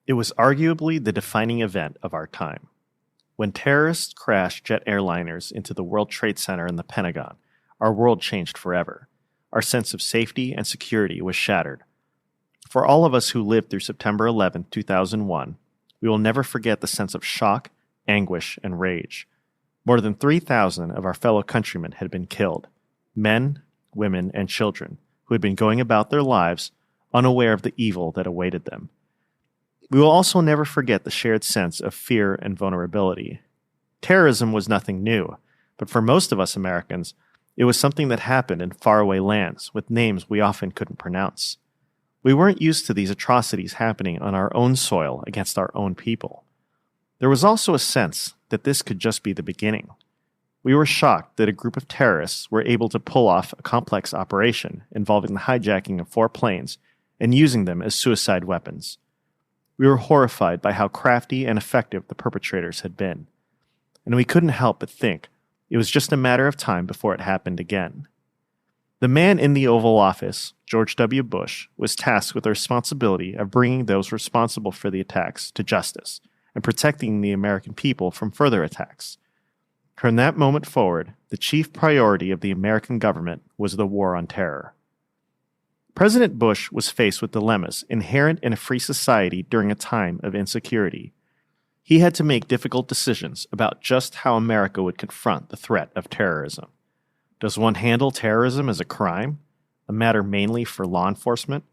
It was arguably the defining event of our time. When terrorists crashed jet airliners into the World Trade Center and the Pentagon, our world changed forever. Our sense of safety and security was shattered. For all of us who lived through September 11, 2001, we will never forget the sense of shock, anguish, and rage. More than 3,000 of our fellow countrymen had been killed, men, women, and children, who had been going about their lives unaware of the evil that awaited them. We will also never forget the shared sense of fear and vulnerability. Terrorism was nothing new, but for most of us Americans, it was something that happened in faraway lands with names we often couldn't pronounce. We weren't used to these atrocities happening on our own soil against our own people. There was also a sense that this could just be the beginning. We were shocked that a group of terrorists were able to pull off a complex operation involving the hijacking of 4 planes and using them as suicide weapons. We were horrified by how crafty and effective the perpetrators had been. And we couldn't help but think it was just a matter of time before it happened again. The man in the Oval Office, George W. Bush, was tasked with the responsibility of bringing those responsible for the attacks to justice and protecting the American people from further attacks. From that moment forward, the chief priority of the American government was the war on terror. President Bush was faced with dilemmas inherent in a free society during a time of insecurity. He had to make difficult decisions about just how America would confront the threat of terrorism. Does one handle terrorism as a crime, a matter mainly for law enforcement,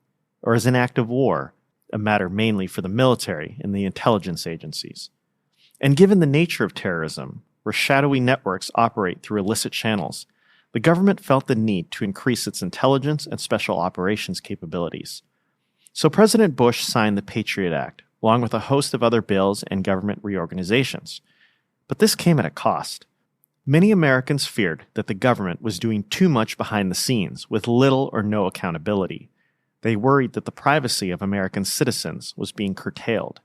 or as an act of war, a matter mainly for the military and the intelligence agencies? And given the nature of terrorism, where shadowy networks operate through illicit channels, the government felt the need to increase its intelligence and special operations capabilities. So President Bush signed the Patriot Act, along with a host of other bills and government reorganizations. But this came at a cost. Many Americans feared that the government was doing too much behind the scenes with little or no accountability. They worried that the privacy of American citizens was being curtailed.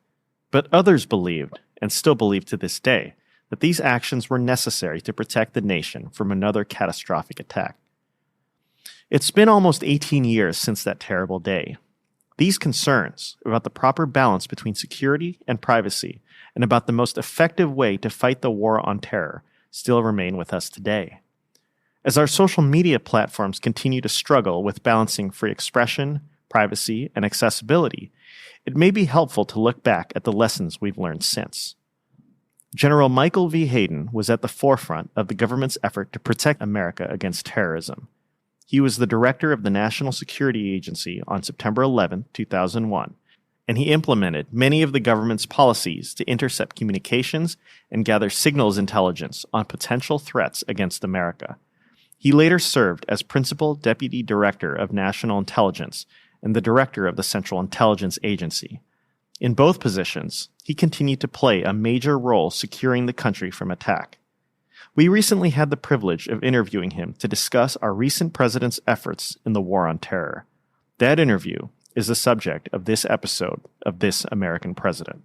But others believed, and still believe to this day, that these actions were necessary to protect the nation from another catastrophic attack. It's been almost 18 years since that terrible day. These concerns about the proper balance between security and privacy, and about the most effective way to fight the war on terror, still remain with us today. As our social media platforms continue to struggle with balancing free expression, privacy, and accessibility, it may be helpful to look back at the lessons we've learned since. General Michael V. Hayden was at the forefront of the government's effort to protect America against terrorism. He was the director of the National Security Agency on September 11, 2001, and he implemented many of the government's policies to intercept communications and gather signals intelligence on potential threats against America. He later served as Principal Deputy Director of National Intelligence and the Director of the Central Intelligence Agency. In both positions, he continued to play a major role securing the country from attack. We recently had the privilege of interviewing him to discuss our recent president's efforts in the war on terror. That interview is the subject of this episode of This American President.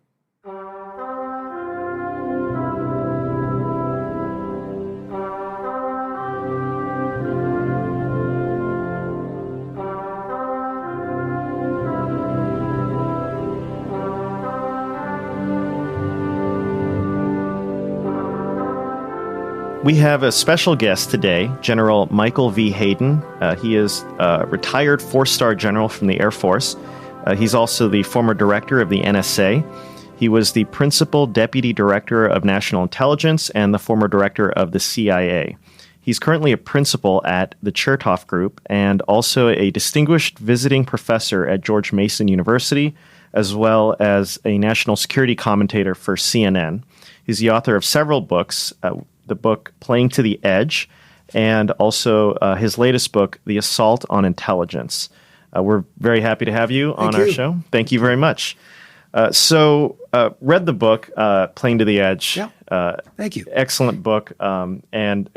We have a special guest today, General Michael V. Hayden. He is a retired 4-star general from the Air Force. He's also the former director of the NSA. He was the principal deputy director of national intelligence and the former director of the CIA. He's currently a principal at the Chertoff Group and also a distinguished visiting professor at George Mason University, as well as a national security commentator for CNN. He's the author of several books, the book Playing to the Edge, and also his latest book, The Assault on Intelligence. We're very happy to have you on our show. Thank you very much. Read the book, Playing to the Edge. Yeah. Thank you. Excellent book. And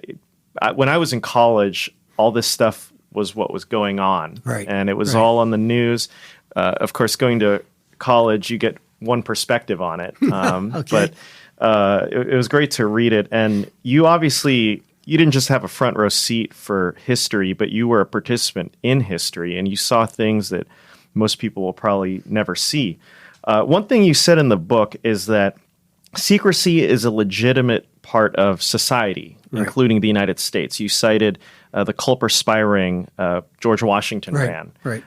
when I was in college, all this stuff was what was going on. Right. And it was all on the news. Of course, going to college, you get one perspective on it. Okay. But it was great to read it. And you didn't just have a front row seat for history, but you were a participant in history, and you saw things that most people will probably never see. One thing you said in the book is that secrecy is a legitimate part of society, including the United States. You cited the Culper spy ring George Washington ran. Right.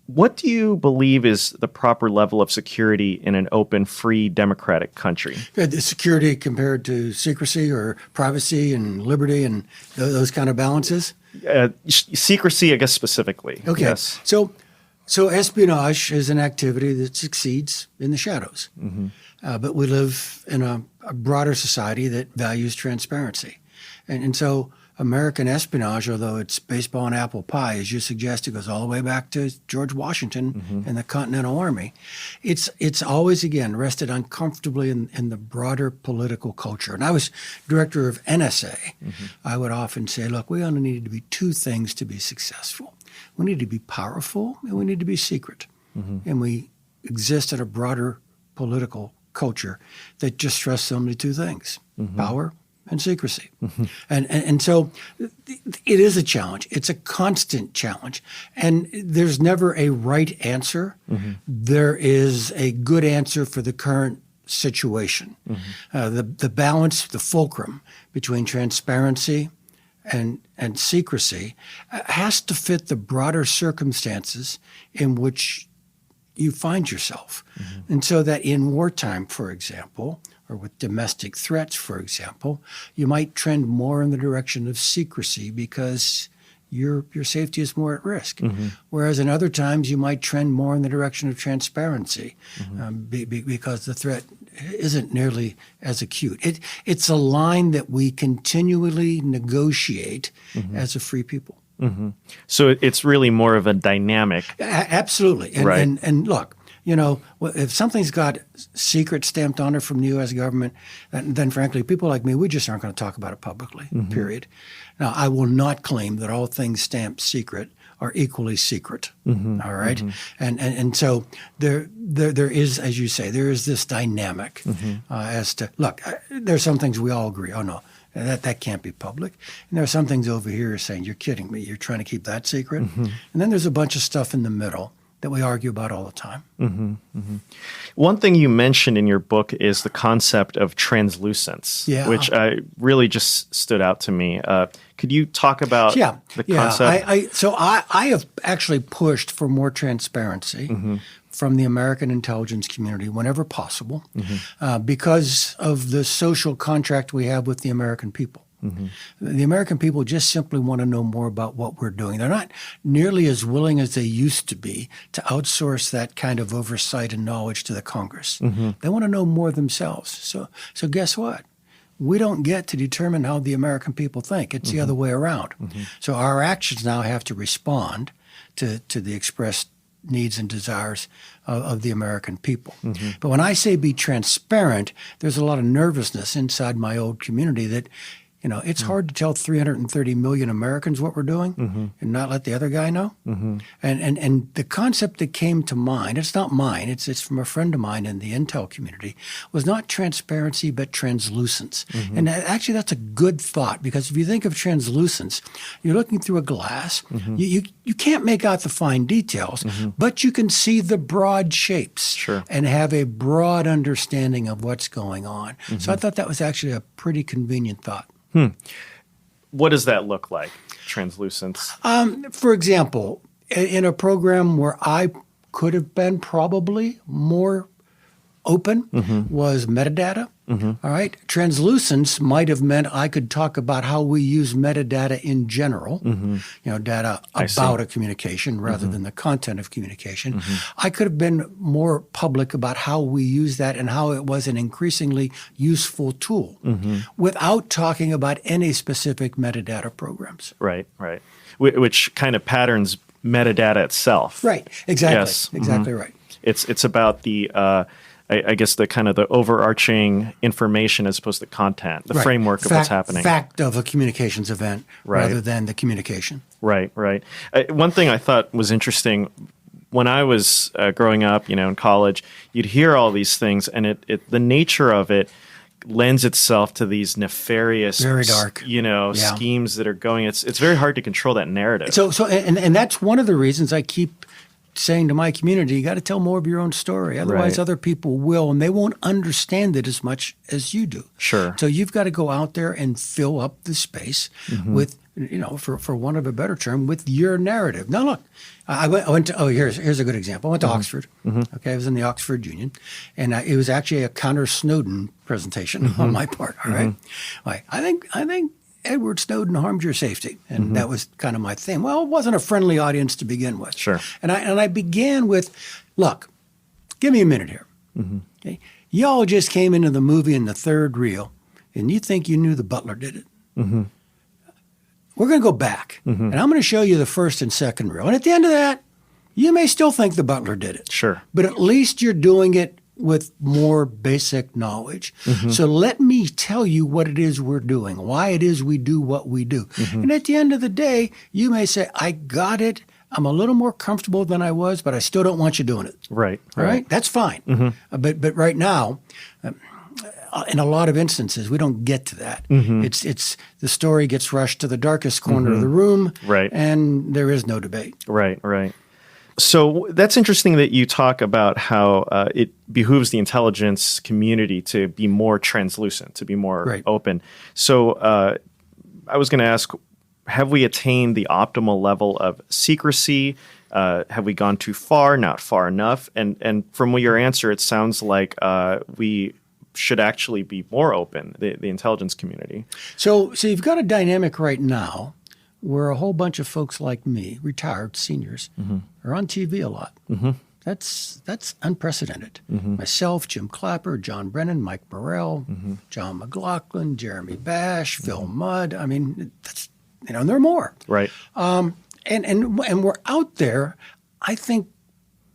What do you believe is the proper level of security in an open, free, democratic country? The security compared to secrecy or privacy and liberty and those kind of balances? Secrecy, I guess, specifically. Okay. Yes. So espionage is an activity that succeeds in the shadows. But we live in a broader society that values transparency. And so American espionage, although it's baseball and apple pie, as you suggest, it goes all the way back to George Washington and the Continental Army. It's always, again, rested uncomfortably in the broader political culture. And I was director of NSA. I would often say, look, we only need to be two things to be successful. We need to be powerful and we need to be secret. And we exist in a broader political culture that just stresses only two things, power and secrecy. And so it is a challenge. It's a constant challenge. And there's never a right answer. There is a good answer for the current situation. The balance, the fulcrum between transparency and secrecy has to fit the broader circumstances in which you find yourself. And so that in wartime, for example, or with domestic threats, for example, you might trend more in the direction of secrecy because your safety is more at risk. Whereas in other times, you might trend more in the direction of transparency because the threat isn't nearly as acute. It's a line that we continually negotiate as a free people. So it's really more of a dynamic. Absolutely. And look, you know, if something's got secret stamped on it from the U.S. government, then frankly, people like me, we just aren't going to talk about it publicly, period. Now, I will not claim that all things stamped secret are equally secret, all right? And so there is, as you say, there is this dynamic as to, look, there's some things we all agree, oh, no, that can't be public. And there are some things over here saying, you're kidding me, you're trying to keep that secret. And then there's a bunch of stuff in the middle that we argue about all the time. One thing you mentioned in your book is the concept of translucence, which really just stood out to me. Could you talk about the concept? So I have actually pushed for more transparency from the American intelligence community whenever possible because of the social contract we have with the American people. The American people just simply want to know more about what we're doing. They're not nearly as willing as they used to be to outsource that kind of oversight and knowledge to the Congress. They want to know more themselves. So guess what? We don't get to determine how the American people think. It's the other way around. So our actions now have to respond to the expressed needs and desires of the American people. But when I say be transparent, there's a lot of nervousness inside my old community that, you know, it's hard to tell 330 million Americans what we're doing and not let the other guy know. And the concept that came to mind, it's not mine, it's from a friend of mine in the intel community, was not transparency but translucence. And actually that's a good thought because if you think of translucence, you're looking through a glass, you can't make out the fine details, but you can see the broad shapes and have a broad understanding of what's going on. So I thought that was actually a pretty convenient thought. What does that look like, translucence? For example, in a program where I could have been probably more open was metadata. All right. Translucence might have meant I could talk about how we use metadata in general, you know, data about a communication rather than the content of communication. I could have been more public about how we use that and how it was an increasingly useful tool without talking about any specific metadata programs. Right. Which kind of patterns metadata itself. Right. Exactly. Yes. Exactly right. It's about the I guess the kind of the overarching information as opposed to content, the framework of what's happening. Fact of a communications event rather than the communication. Right. One thing I thought was interesting when I was growing up, you know, in college, you'd hear all these things, and the nature of it lends itself to these nefarious, very dark, you know, schemes that are going. It's very hard to control that narrative. So that's one of the reasons I keep saying to my community, you got to tell more of your own story. Otherwise, Right. other people will, and they won't understand it as much as you do. Sure. So you've got to go out there and fill up the space with, for want of a better term, with your narrative. Now, look, I went to, here's a good example. I went to Oxford. Okay, I was in the Oxford Union, and it was actually a counter Snowden presentation on my part. All right, like, I think Edward Snowden harmed your safety, and that was kind of my thing. Well, it wasn't a friendly audience to begin with. Sure. And I began with, look, give me a minute here. Okay, y'all just came into the movie in the third reel, and you think you knew the butler did it. We're going to go back, and I'm going to show you the first and second reel. And at the end of that, you may still think the butler did it. Sure. But at least you're doing it with more basic knowledge. So let me tell you what it is we're doing, why it is we do what we do. And at the end of the day, you may say, I got it. I'm a little more comfortable than I was, but I still don't want you doing it. Right. All right? That's fine. But right now, in a lot of instances, we don't get to that. It's the story gets rushed to the darkest corner of the room, Right. and there is no debate. Right. So that's interesting that you talk about how it behooves the intelligence community to be more translucent, to be more Right. open. So I was going to ask, have we attained the optimal level of secrecy? Have we gone too far, not far enough? And from your answer, it sounds like we should actually be more open, the intelligence community. So you've got a dynamic right now where a whole bunch of folks like me, retired seniors, are on TV a lot. That's unprecedented. Myself, Jim Clapper, John Brennan, Mike Burrell, John McLaughlin, Jeremy Bash, Phil Mudd. I mean, that's, and there are more. Right. And we're out there, I think,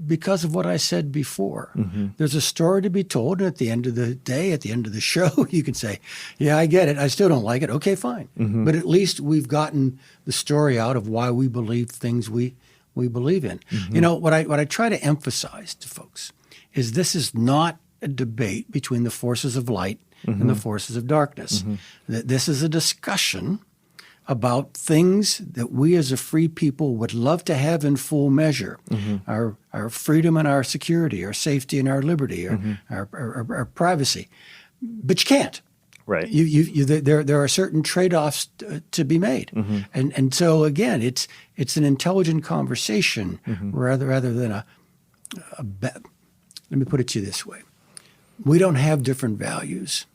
because of what I said before. There's a story to be told, and at the end of the day, at the end of the show, you can say, yeah, I get it. I still don't like it. Okay, fine. But at least we've gotten the story out of why we believe things we believe in. What I try to emphasize to folks is this is not a debate between the forces of light and the forces of darkness. That this is a discussion about things that we as a free people would love to have in full measure. Our freedom and our security, our safety and our liberty, our privacy. But you can't. Right. There are certain trade-offs to be made. And so, again, it's an intelligent conversation rather than a let me put it to you this way. We don't have different values.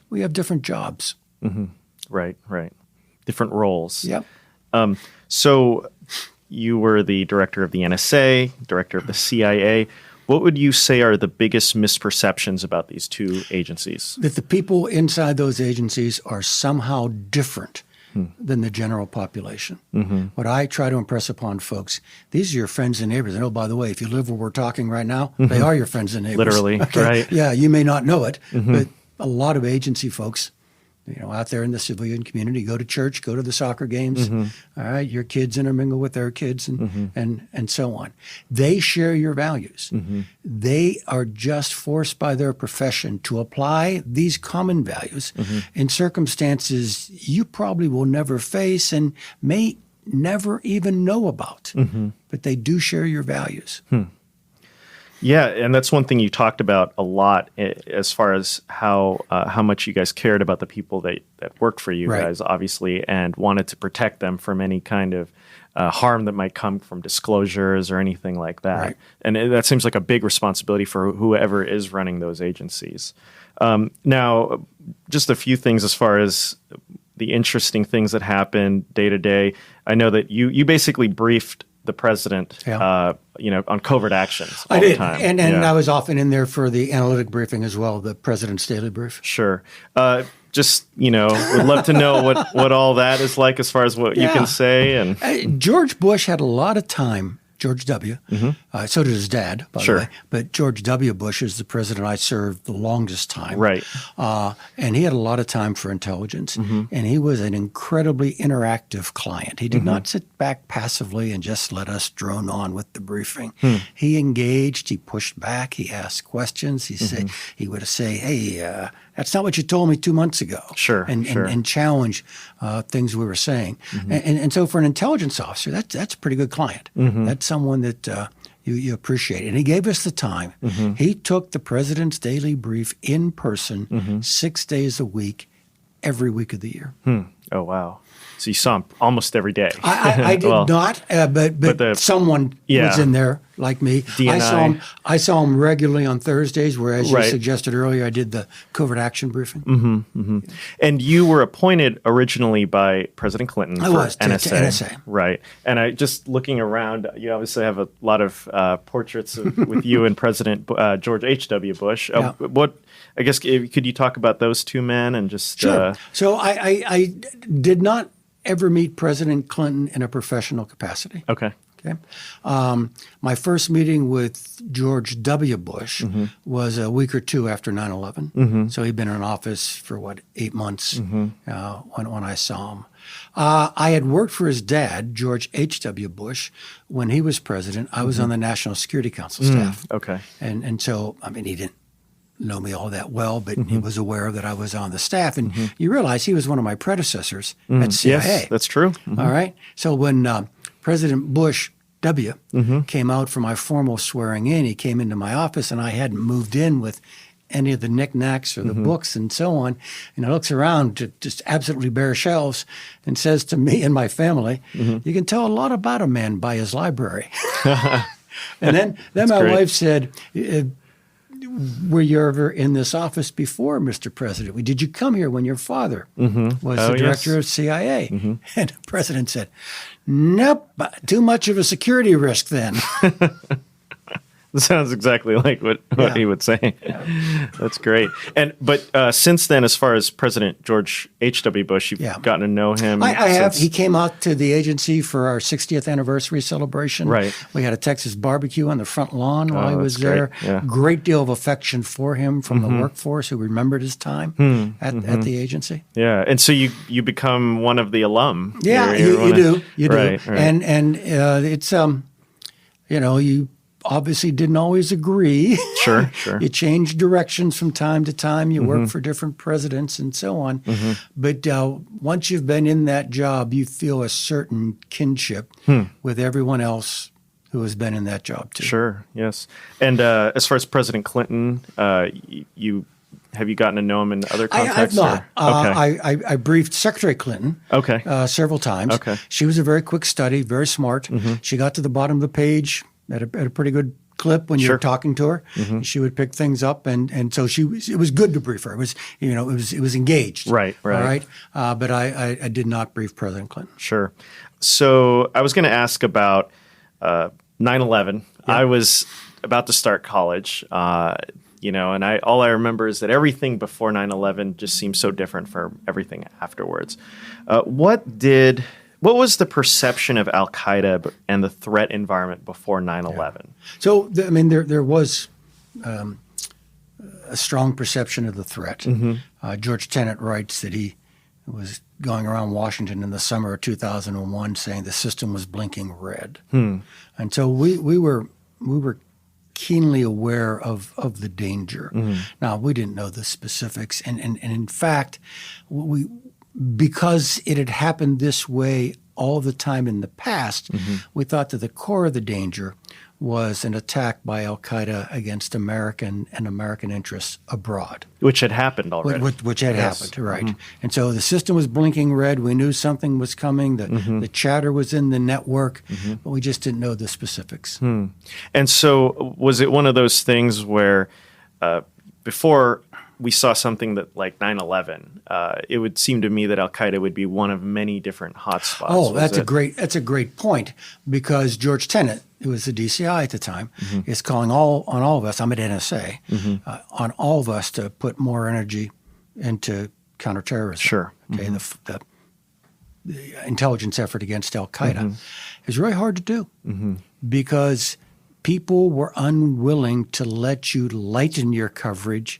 We have different jobs. Right. Different roles. Yep. So you were the director of the NSA, director of the CIA. What would you say are the biggest misperceptions about these two agencies? That the people inside those agencies are somehow different than the general population. What I try to impress upon folks, these are your friends and neighbors. And oh, by the way, if you live where we're talking right now, they are your friends and neighbors. Literally, okay? right. Yeah, you may not know it, but a lot of agency folks, out there in the civilian community, go to church, go to the soccer games. All right, your kids intermingle with their kids and so on. They share your values. They are just forced by their profession to apply these common values in circumstances you probably will never face and may never even know about. But they do share your values. Yeah, and that's one thing you talked about a lot as far as how much you guys cared about the people that worked for you guys, obviously, and wanted to protect them from any kind of harm that might come from disclosures or anything like that. Right. And that seems like a big responsibility for whoever is running those agencies. Now, just a few things as far as the interesting things that happen day to day. I know that you basically briefed the president, on covert actions all the time. And I was often in there for the analytic briefing as well, the president's daily brief. Sure. Just, would love to know what all that is like as far as what you can say. And George Bush had a lot of time. George W. So did his dad, by the way. But George W. Bush is the president I served the longest time. Right. And he had a lot of time for intelligence. And he was an incredibly interactive client. He did not sit back passively and just let us drone on with the briefing. He engaged. He pushed back. He asked questions. He would say, hey, that's not what you told me 2 months ago. And challenge things we were saying. And so for an intelligence officer, that's a pretty good client. That's someone that you appreciate it. And he gave us the time. He took the president's daily brief in person 6 days a week, every week of the year. Oh, wow. So you saw him almost every day. I did not, but someone was in there like me. I saw him regularly on Thursdays, where, as you suggested earlier, I did the covert action briefing. And you were appointed originally by President Clinton for NSA. To NSA. Right. And I just looking around, you obviously have a lot of portraits with you and President George H.W. Bush. I guess, could you talk about those two men and just... Sure. So I did not ever meet President Clinton in a professional capacity. Okay. My first meeting with George W. Bush was a week or two after 9/11. So he'd been in office for, 8 months when I saw him. I had worked for his dad, George H.W. Bush, when he was president. I was on the National Security Council staff. Okay. And so, he didn't know me all that well, but he was aware that I was on the staff. And you realize he was one of my predecessors at CIA. Yes, that's true. All right. So when President Bush W. came out for my formal swearing in, he came into my office, and I hadn't moved in with any of the knickknacks or the books and so on. And he looks around to just absolutely bare shelves and says to me and my family, "You can tell a lot about a man by his library." And then my wife said, "Were you ever in this office before, Mr. President? Did you come here when your father was the director of CIA?" And the president said, "Nope, too much of a security risk then." Sounds exactly like what he would say. That's great. But since then, as far as President George H.W. Bush, you've gotten to know him. I have. He came out to the agency for our 60th anniversary celebration. Right. We had a Texas barbecue on the front lawn while he was there. Great deal of affection for him from the workforce who remembered his time at the agency. Yeah, and so you become one of the alum. Yeah, you do. Right. And it's you obviously didn't always agree. Sure. You changed directions from time to time. You worked for different presidents and so on. But once you've been in that job, you feel a certain kinship with everyone else who has been in that job too. Sure, yes. And as far as President Clinton, have you gotten to know him in other contexts? I have not. I briefed Secretary Clinton several times. Okay. She was a very quick study, very smart. She got to the bottom of the page at a pretty good clip when you were talking to her. She would pick things up, and so it was good to brief her. It was it was engaged. Right. All right. But I did not brief President Clinton. Sure. So I was going to ask about 9/11. I was about to start college. And all I remember is that everything before 9/11 just seemed so different from everything afterwards. What was the perception of Al-Qaeda and the threat environment before 9/11? So, there was a strong perception of the threat. George Tenet writes that he was going around Washington in the summer of 2001 saying the system was blinking red. And so we were keenly aware of the danger. Now, we didn't know the specifics. And in fact, because it had happened this way all the time in the past, we thought that the core of the danger was an attack by Al-Qaeda against American interests abroad. Which had happened already. Which had happened, right. And so the system was blinking red. We knew something was coming. The chatter was in the network, but we just didn't know the specifics. And so was it one of those things where before we saw something that like 9/11, it would seem to me that Al-Qaeda would be one of many different hotspots. Oh, that's a great point, because George Tenet, who was the DCI at the time, is calling on all of us. I'm at NSA, on all of us to put more energy into counterterrorism. Sure. Okay, the intelligence effort against Al-Qaeda is really hard to do because people were unwilling to let you lighten your coverage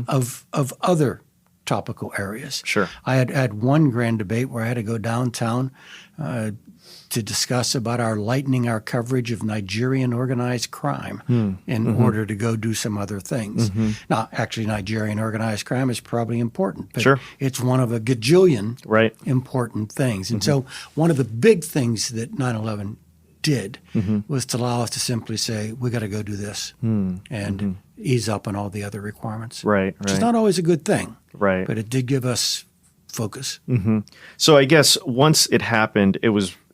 of other topical areas. Sure. I had one grand debate where I had to go downtown to discuss about lightening our coverage of Nigerian organized crime in order to go do some other things. Now, actually, Nigerian organized crime is probably important, but it's one of a gajillion important things. And so one of the big things that 9/11 did was to allow us to simply say, we got to go do this and ease up on all the other requirements. Right. Which is not always a good thing. Right. But it did give us focus. So I guess once it happened,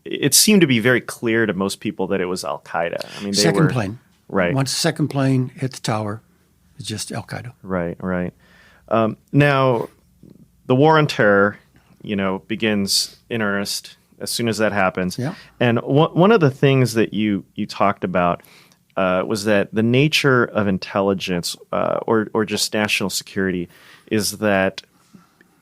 it seemed to be very clear to most people that it was Al-Qaeda. I mean, Second plane. Right. Once the second plane hit the tower, it's just Al-Qaeda. Right. Now, the war on terror, begins in earnest as soon as that happens. Yeah. And one of the things that you talked about was that the nature of intelligence or just national security is that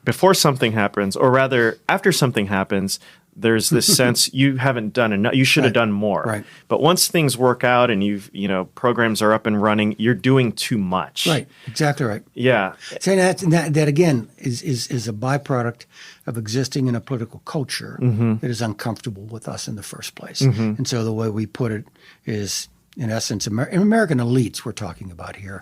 before something happens, or rather after something happens, there's this sense you haven't done enough. You should have done more. Right. But once things work out and programs are up and running, you're doing too much. Right. Exactly right. Yeah. So that again is a byproduct of existing in a political culture that is uncomfortable with us in the first place. And so the way we put it is, in essence, American elites we're talking about here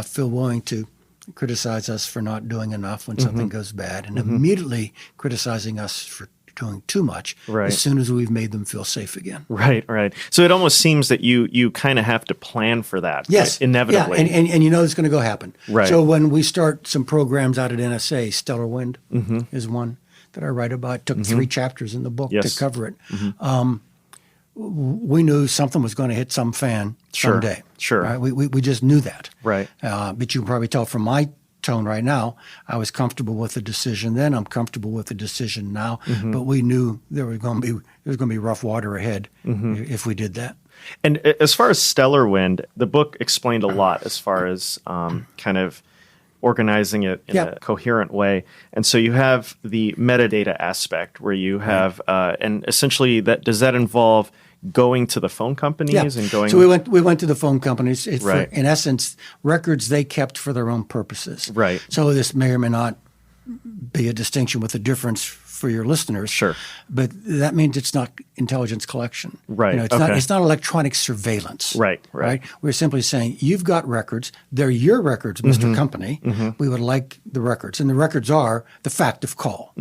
feel willing to criticize us for not doing enough when something goes bad, and immediately criticizing us for doing too much as soon as we've made them feel safe again. Right. So it almost seems that you kind of have to plan for that. Yes. Inevitably. Yeah, and it's going to go happen. Right. So when we start some programs out at NSA, Stellar Wind is one that I write about. It took 3 chapters in the book to cover it. We knew something was going to hit some fan someday. Sure. Right? We just knew that. Right. But you can probably tell from my tone right now, I was comfortable with the decision then. I'm comfortable with the decision now. But we knew there was going to be rough water ahead if we did that. And as far as Stellar Wind, the book explained a lot as far as kind of organizing it in a coherent way. And so you have the metadata aspect where you have, and essentially does that involve going to the phone companies and going? So we went to the phone companies. For, in essence, records they kept for their own purposes. Right. So this may or may not be a distinction with a difference for your listeners. Sure. But that means it's not intelligence collection. Right. It's not electronic surveillance. Right. We're simply saying, you've got records. They're your records, Mr. Company. We would like the records. And the records are the fact of call.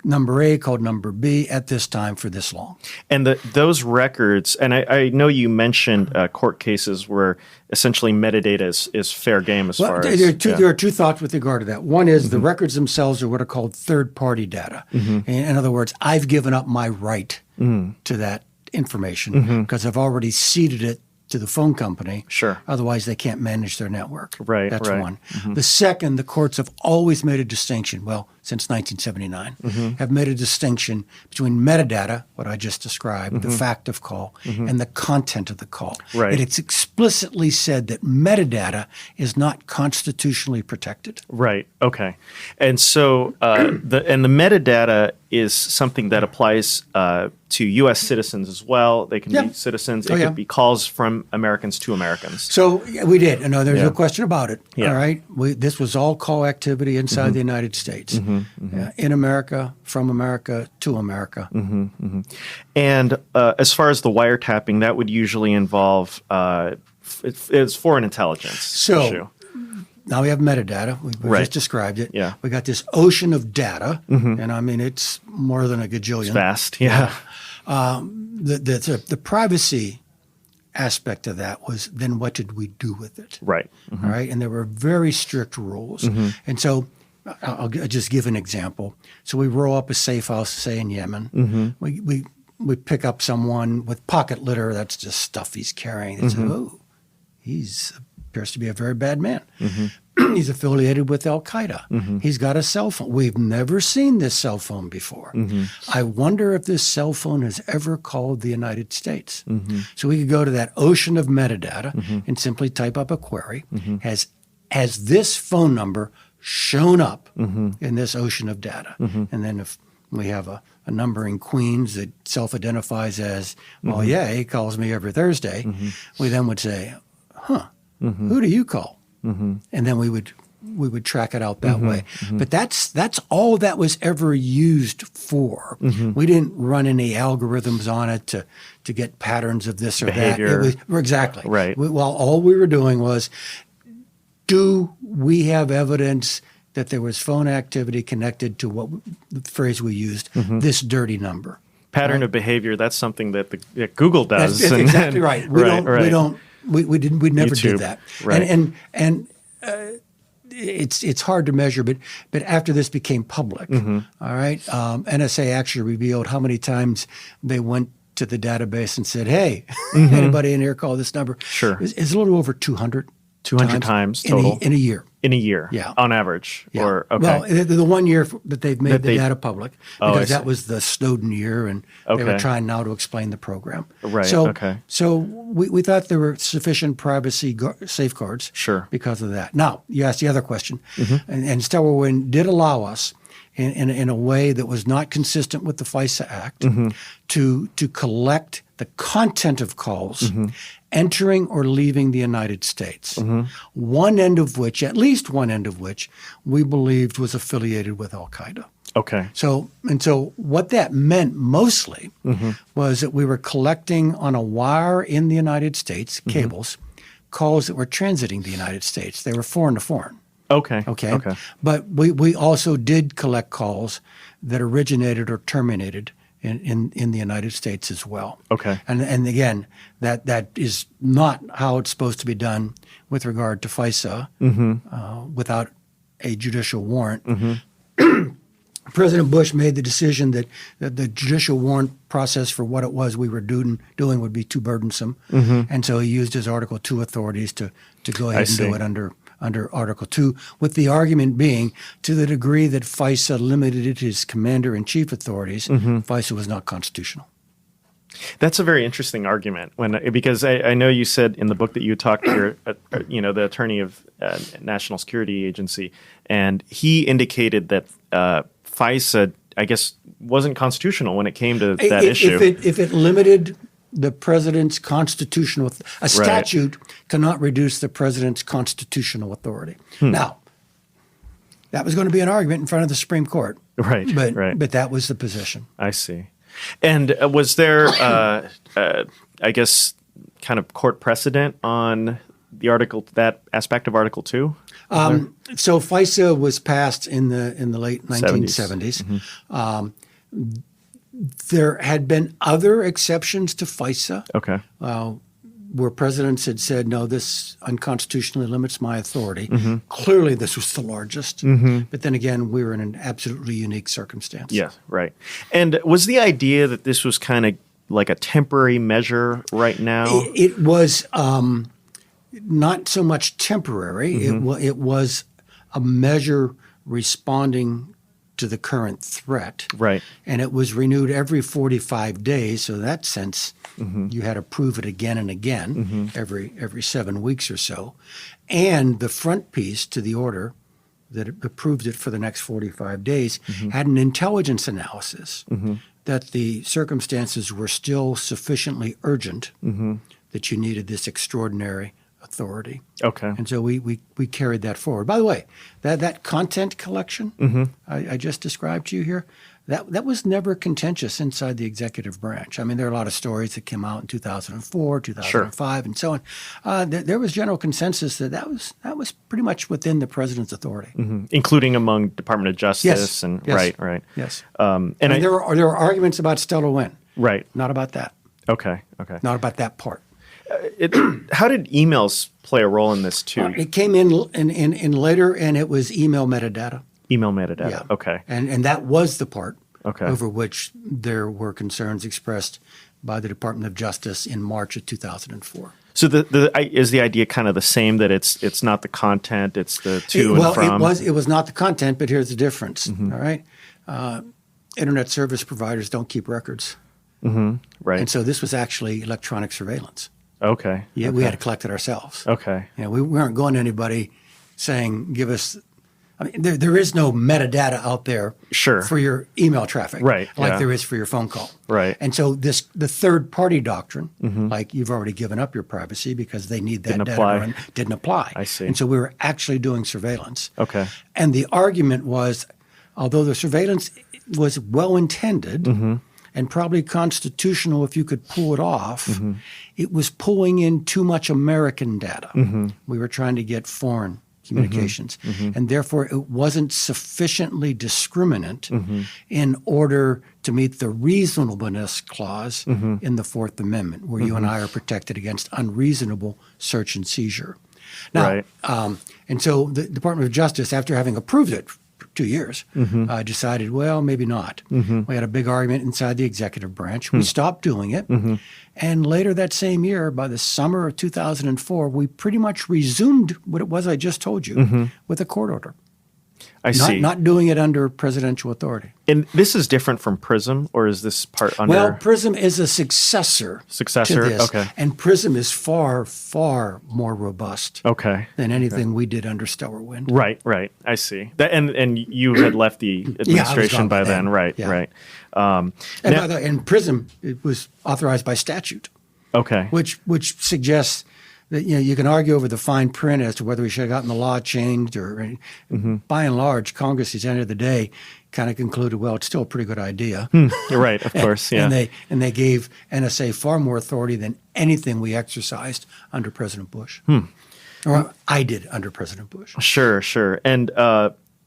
Number A called number B at this time for this long. And those records, and I know you mentioned court cases where essentially metadata is fair game as far as... There are two thoughts with regard to that. One is the records themselves are what are called third-party data. In other words, I've given up my right to that information because I've already ceded it to the phone company. Sure. Otherwise, they can't manage their network. Right. That's one. The second, the courts have always made a distinction, well, since 1979, have made a distinction between metadata, what I just described, the fact of call, and the content of the call. Right. And it's explicitly said that metadata is not constitutionally protected. Right. Okay. And so the metadata is something that applies to U.S. citizens as well. They can be citizens. It could be calls from Americans to Americans. So we did. No, there's no question about it. Yeah. All right. This was all call activity inside the United States. In America, from America, to America. And as far as the wiretapping, that would usually involve it's foreign intelligence issue. Now we have metadata. We just described it. Yeah. We got this ocean of data, and I mean it's more than a gajillion. It's vast. Yeah. The privacy aspect of that was then what did we do with it? Right. All right. And there were very strict rules. And so I'll just give an example. So we roll up a safe house, say in Yemen. We pick up someone with pocket litter. That's just stuff he's carrying. They say, oh, he appears to be a very bad man. He's affiliated with Al-Qaeda. He's got a cell phone. We've never seen this cell phone before. I wonder if this cell phone has ever called the United States. So we could go to that ocean of metadata and simply type up a query. Has this phone number shown up in this ocean of data? And then if we have a number in Queens that self-identifies as, well, yeah, he calls me every Thursday, we then would say, who do you call? And then we would track it out that way. But that's all that was ever used for. We didn't run any algorithms on it to get patterns of this or behavior. That. Exactly. Right. All we were doing was, do we have evidence that there was phone activity connected to what the phrase we used, this dirty number? Pattern of behavior, that's something that that Google does. That's exactly right. We never YouTube. did that. Right. And it's hard to measure, but after this became public, all right, NSA actually revealed how many times they went to the database and said, "Hey, anybody in here call this number?" Sure. It's a little over 200. 200 times total in a year. In a year, Yeah, on average. Yeah. Or okay. Well, the 1 year that they've made the data public, I because that see. was the Snowden year, and they were trying now to explain the program. Right. So we thought there were sufficient privacy safeguards. Sure. Because of that. Now you asked the other question, and Stellar Wind did allow us, in a way that was not consistent with the FISA Act, to collect the content of calls entering or leaving the United States, at least one end of which, we believed was affiliated with Al-Qaeda. Okay. So what that meant mostly was that we were collecting on a wire in the United States, cables, calls that were transiting the United States. They were foreign to foreign. Okay. But we also did collect calls that originated or terminated in the United States as well. Okay. And again, that is not how it's supposed to be done with regard to FISA without a judicial warrant. President Bush made the decision that the judicial warrant process for what it was we were doing would be too burdensome, and so he used his Article 2 authorities to go ahead and do it under Article 2, with the argument being, to the degree that FISA limited his commander-in-chief authorities, FISA was not constitutional. That's a very interesting argument, because I know you said in the book that you talked to your, the attorney of National Security Agency, and he indicated that FISA, I guess, wasn't constitutional when it came to that issue. If it limited the president's constitutional, a statute cannot reduce the president's constitutional authority. Now, that was going to be an argument in front of the Supreme Court. But that was the position. I see. And was there, I guess, kind of court precedent on that aspect of Article 2? So FISA was passed in the late 1970s. There had been other exceptions to FISA. Okay. Where presidents had said, no, this unconstitutionally limits my authority. Clearly, this was the largest. But then again, we were in an absolutely unique circumstance. Yeah, right. And was the idea that this was kind of like a temporary measure right now? It was not so much temporary. It was a measure responding to the current threat. Right. And it was renewed every 45 days. So in that sense, you had to prove it again and again every 7 weeks or so. And the front piece to the order that approved it for the next 45 days had an intelligence analysis that the circumstances were still sufficiently urgent that you needed this extraordinary authority. Okay. And so we carried that forward. By the way, that content collection I just described to you here, that was never contentious inside the executive branch. I mean, there are a lot of stories that came out in 2004, 2005, and so on. There was general consensus that was pretty much within the president's authority, including among Department of Justice. Yes. And yes. Right. Yes. And there were arguments about Stellar Wind. Right. Not about that. Okay. Not about that part. How did emails play a role in this too? It came in later, and it was email metadata. Email metadata. Yeah. Okay. And that was the part okay. over which there were concerns expressed by the Department of Justice in March of 2004. So is the idea kind of the same, that it's not the content, it's the to and from? Well, it was not the content, but here's the difference. All right, internet service providers don't keep records. Right. And so this was actually electronic surveillance. Okay. Yeah, we had to collect it ourselves. Okay. We weren't going to anybody saying, give us. I mean, there is no metadata out there for your email traffic, right? Like there is for your phone call, right? And so the third party doctrine, like you've already given up your privacy because they need that data, didn't apply. I see. And so we were actually doing surveillance. Okay. And the argument was, although the surveillance was well intended and probably constitutional if you could pull it off, it was pulling in too much American data. We were trying to get foreign communications. And therefore, it wasn't sufficiently discriminant in order to meet the reasonableness clause in the Fourth Amendment, where you and I are protected against unreasonable search and seizure. Now, and so the Department of Justice, after having approved it for 2 years, decided, well, maybe not. We had a big argument inside the executive branch. We stopped doing it. And later that same year, by the summer of 2004, we pretty much resumed what it was I just told you with a court order. I see. Not doing it under presidential authority. And this is different from PRISM, or is this part under? Well, PRISM is a successor to this. Okay. And PRISM is far, far more robust than anything we did under Stellar Wind. Right. I see. And you had left the administration by then. Right. And PRISM, it was authorized by statute. Okay. Which suggests that you can argue over the fine print as to whether we should have gotten the law changed, or by and large, Congress at the end of the day kind of concluded, well, it's still a pretty good idea. You're right, of course, yeah. And they gave NSA far more authority than anything we exercised under President Bush, or I did under President Bush. Sure. And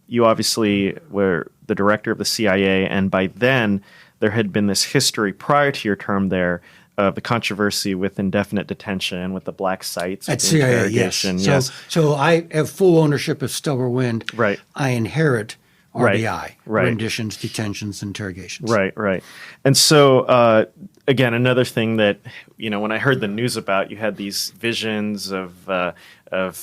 you obviously were the director of the CIA, and by then there had been this history prior to your term there of the controversy with indefinite detention, with the black sites, at CIA, yes. So I have full ownership of Stellar Wind. Right. I inherit RDI, renditions, detentions, interrogations. Right. And so, again, another thing that, when I heard the news about, you had these visions of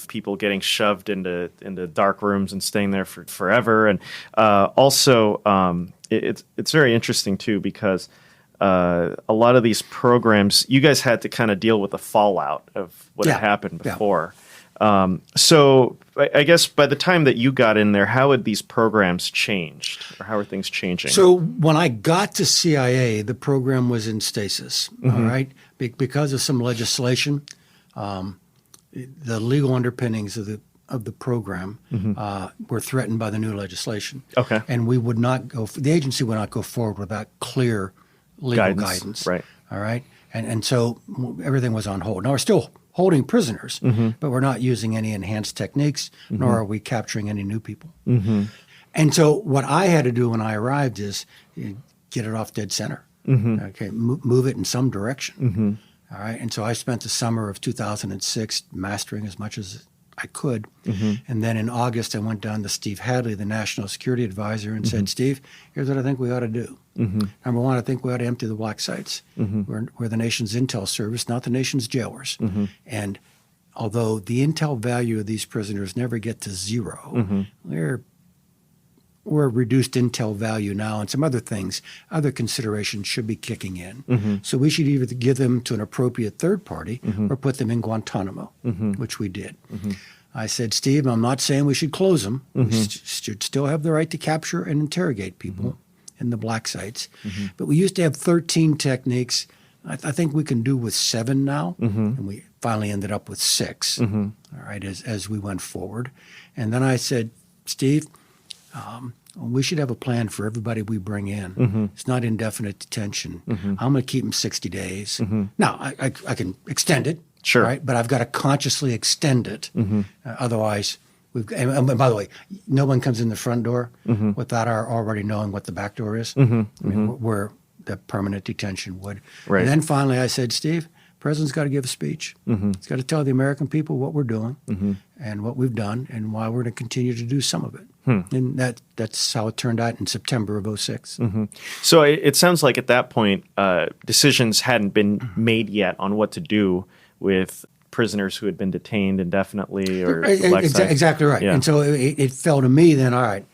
people getting shoved into dark rooms and staying there for forever. And also, it's very interesting, too, because a lot of these programs, you guys had to kind of deal with the fallout of what had happened before. So I guess by the time that you got in there, how had these programs changed, or how are things changing? So when I got to CIA, the program was in stasis, all right? Because of some legislation, the legal underpinnings of the program were threatened by the new legislation. Okay. And we would not the agency would not go forward without clear legal guidance. Right. All right. And so everything was on hold. Now we're still holding prisoners, but we're not using any enhanced techniques, nor are we capturing any new people. And so what I had to do when I arrived is get it off dead center. Okay, move it in some direction. All right. And so I spent the summer of 2006 mastering as much as I could. And then in August, I went down to Steve Hadley, the National Security Advisor, and said, Steve, here's what I think we ought to do. Number one, I think we ought to empty the black sites. We're the nation's intel service, not the nation's jailers. And although the intel value of these prisoners never get to zero, we're reduced intel value now, and some other things, other considerations should be kicking in. So we should either give them to an appropriate third party or put them in Guantanamo, which we did. I said, Steve, I'm not saying we should close them. We should still have the right to capture and interrogate people in the black sites. But we used to have 13 techniques. I think we can do with 7 now, and we finally ended up with 6, all right, as we went forward. And then I said, Steve, we should have a plan for everybody we bring in. It's not indefinite detention. I'm going to keep them 60 days. Now, I can extend it, right? But I've got to consciously extend it. Otherwise, and by the way, no one comes in the front door without our already knowing what the back door is. I mean, where the permanent detention would. Right. And then finally I said, Steve, the president's got to give a speech. He's got to tell the American people what we're doing and what we've done and why we're going to continue to do some of it. And that's how it turned out in September of 2006. So it sounds like at that point, decisions hadn't been made yet on what to do with prisoners who had been detained indefinitely or exactly right. And so it fell to me then, all right.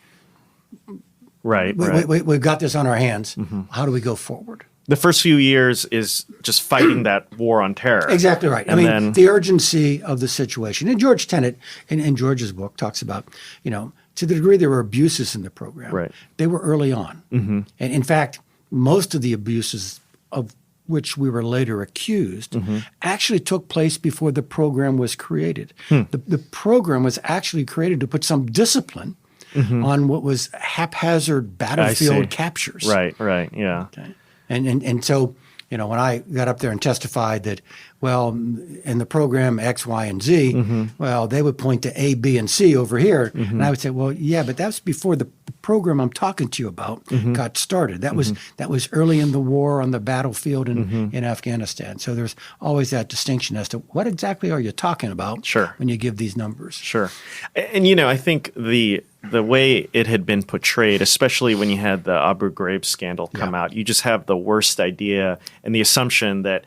We've got this on our hands. How do we go forward? The first few years is just fighting that war on terror. Exactly right. I mean, the urgency of the situation. And George Tenet, in George's book, talks about, to the degree there were abuses in the program, they were early on. And in fact, most of the abuses of which we were later accused actually took place before the program was created. The program was actually created to put some discipline on what was haphazard battlefield captures. Right, yeah. Okay. And so when I got up there and testified that, well, in the program X, Y, and Z, well, they would point to A, B, and C over here. And I would say, well, yeah, but that's before the program I'm talking to you about got started. That was early in the war on the battlefield in Afghanistan. So there's always that distinction as to what exactly are you talking about when you give these numbers. Sure. And, I think the way it had been portrayed, especially when you had the Abu Ghraib scandal come out, you just have the worst idea and the assumption that,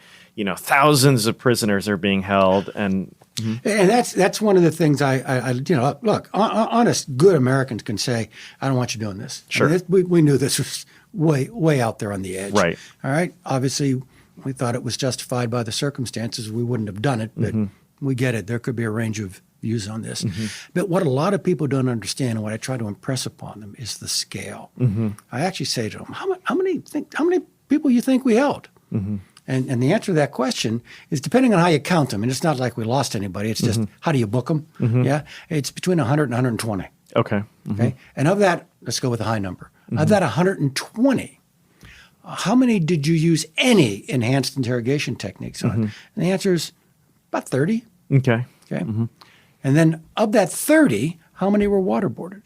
thousands of prisoners are being held. And that's one of the things I look, honest, good Americans can say, I don't want you doing this. Sure. I mean, we knew this was way out there on the edge. Right. All right. Obviously, we thought it was justified by the circumstances. We wouldn't have done it, but we get it. There could be a range of views on this. But what a lot of people don't understand, and what I try to impress upon them, is the scale. I actually say to them, how many people you think we held? And the answer to that question is depending on how you count them. And it's not like we lost anybody. It's just how do you book them? Yeah, it's between 100 and 120. Okay. Okay. And of that, let's go with a high number. Of that 120, how many did you use any enhanced interrogation techniques on? And the answer is about 30. Okay. And then of that 30, how many were waterboarded?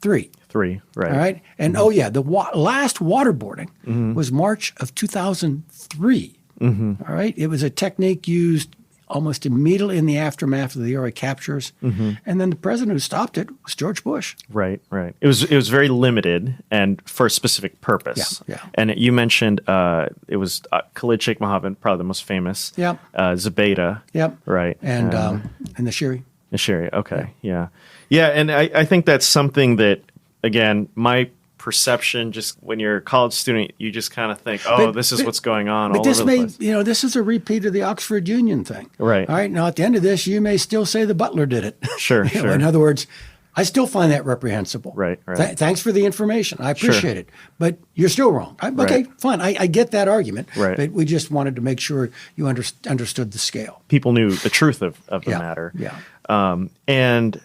3. 3, right. All right. And the last waterboarding was March of 2003. All right. It was a technique used almost immediately in the aftermath of the early captures. And then the president who stopped it was George Bush. Right. It was very limited and for a specific purpose. Yeah. And you mentioned it was Khalid Sheikh Mohammed, probably the most famous. Yep. Zubaydah. Yep. Right. And the Shiri. The Shiri. Okay. Yeah. And I think that's something that, again, my perception, just when you're a college student, you just kind of think, this is what's going on all over the place. This is a repeat of the Oxford Union thing. Right. All right. Now, at the end of this, you may still say the butler did it. Sure. In other words, I still find that reprehensible. Right. Thanks for the information. I appreciate it. But you're still wrong. Okay, fine. I get that argument. Right. But we just wanted to make sure you understood the scale. People knew the truth of the matter. Yeah. And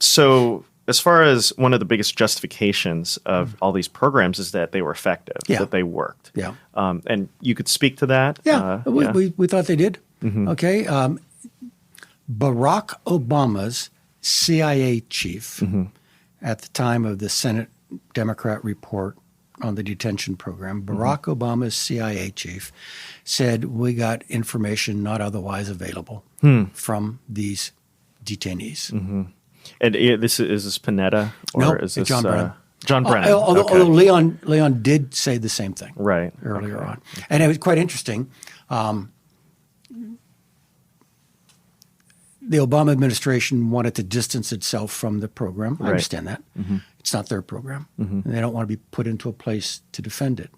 so as far as one of the biggest justifications of all these programs is that they were effective, that they worked. Yeah. And you could speak to that? We thought they did. Okay. Barack Obama's CIA chief at the time of the Senate Democrat report on the detention program, Barack Obama's CIA chief said, we got information not otherwise available from these detainees. And is this Panetta? Or is this John Brennan. John Brennan. Although Leon did say the same thing earlier on. And it was quite interesting. The Obama administration wanted to distance itself from the program. I understand that. It's not their program. And they don't want to be put into a place to defend it.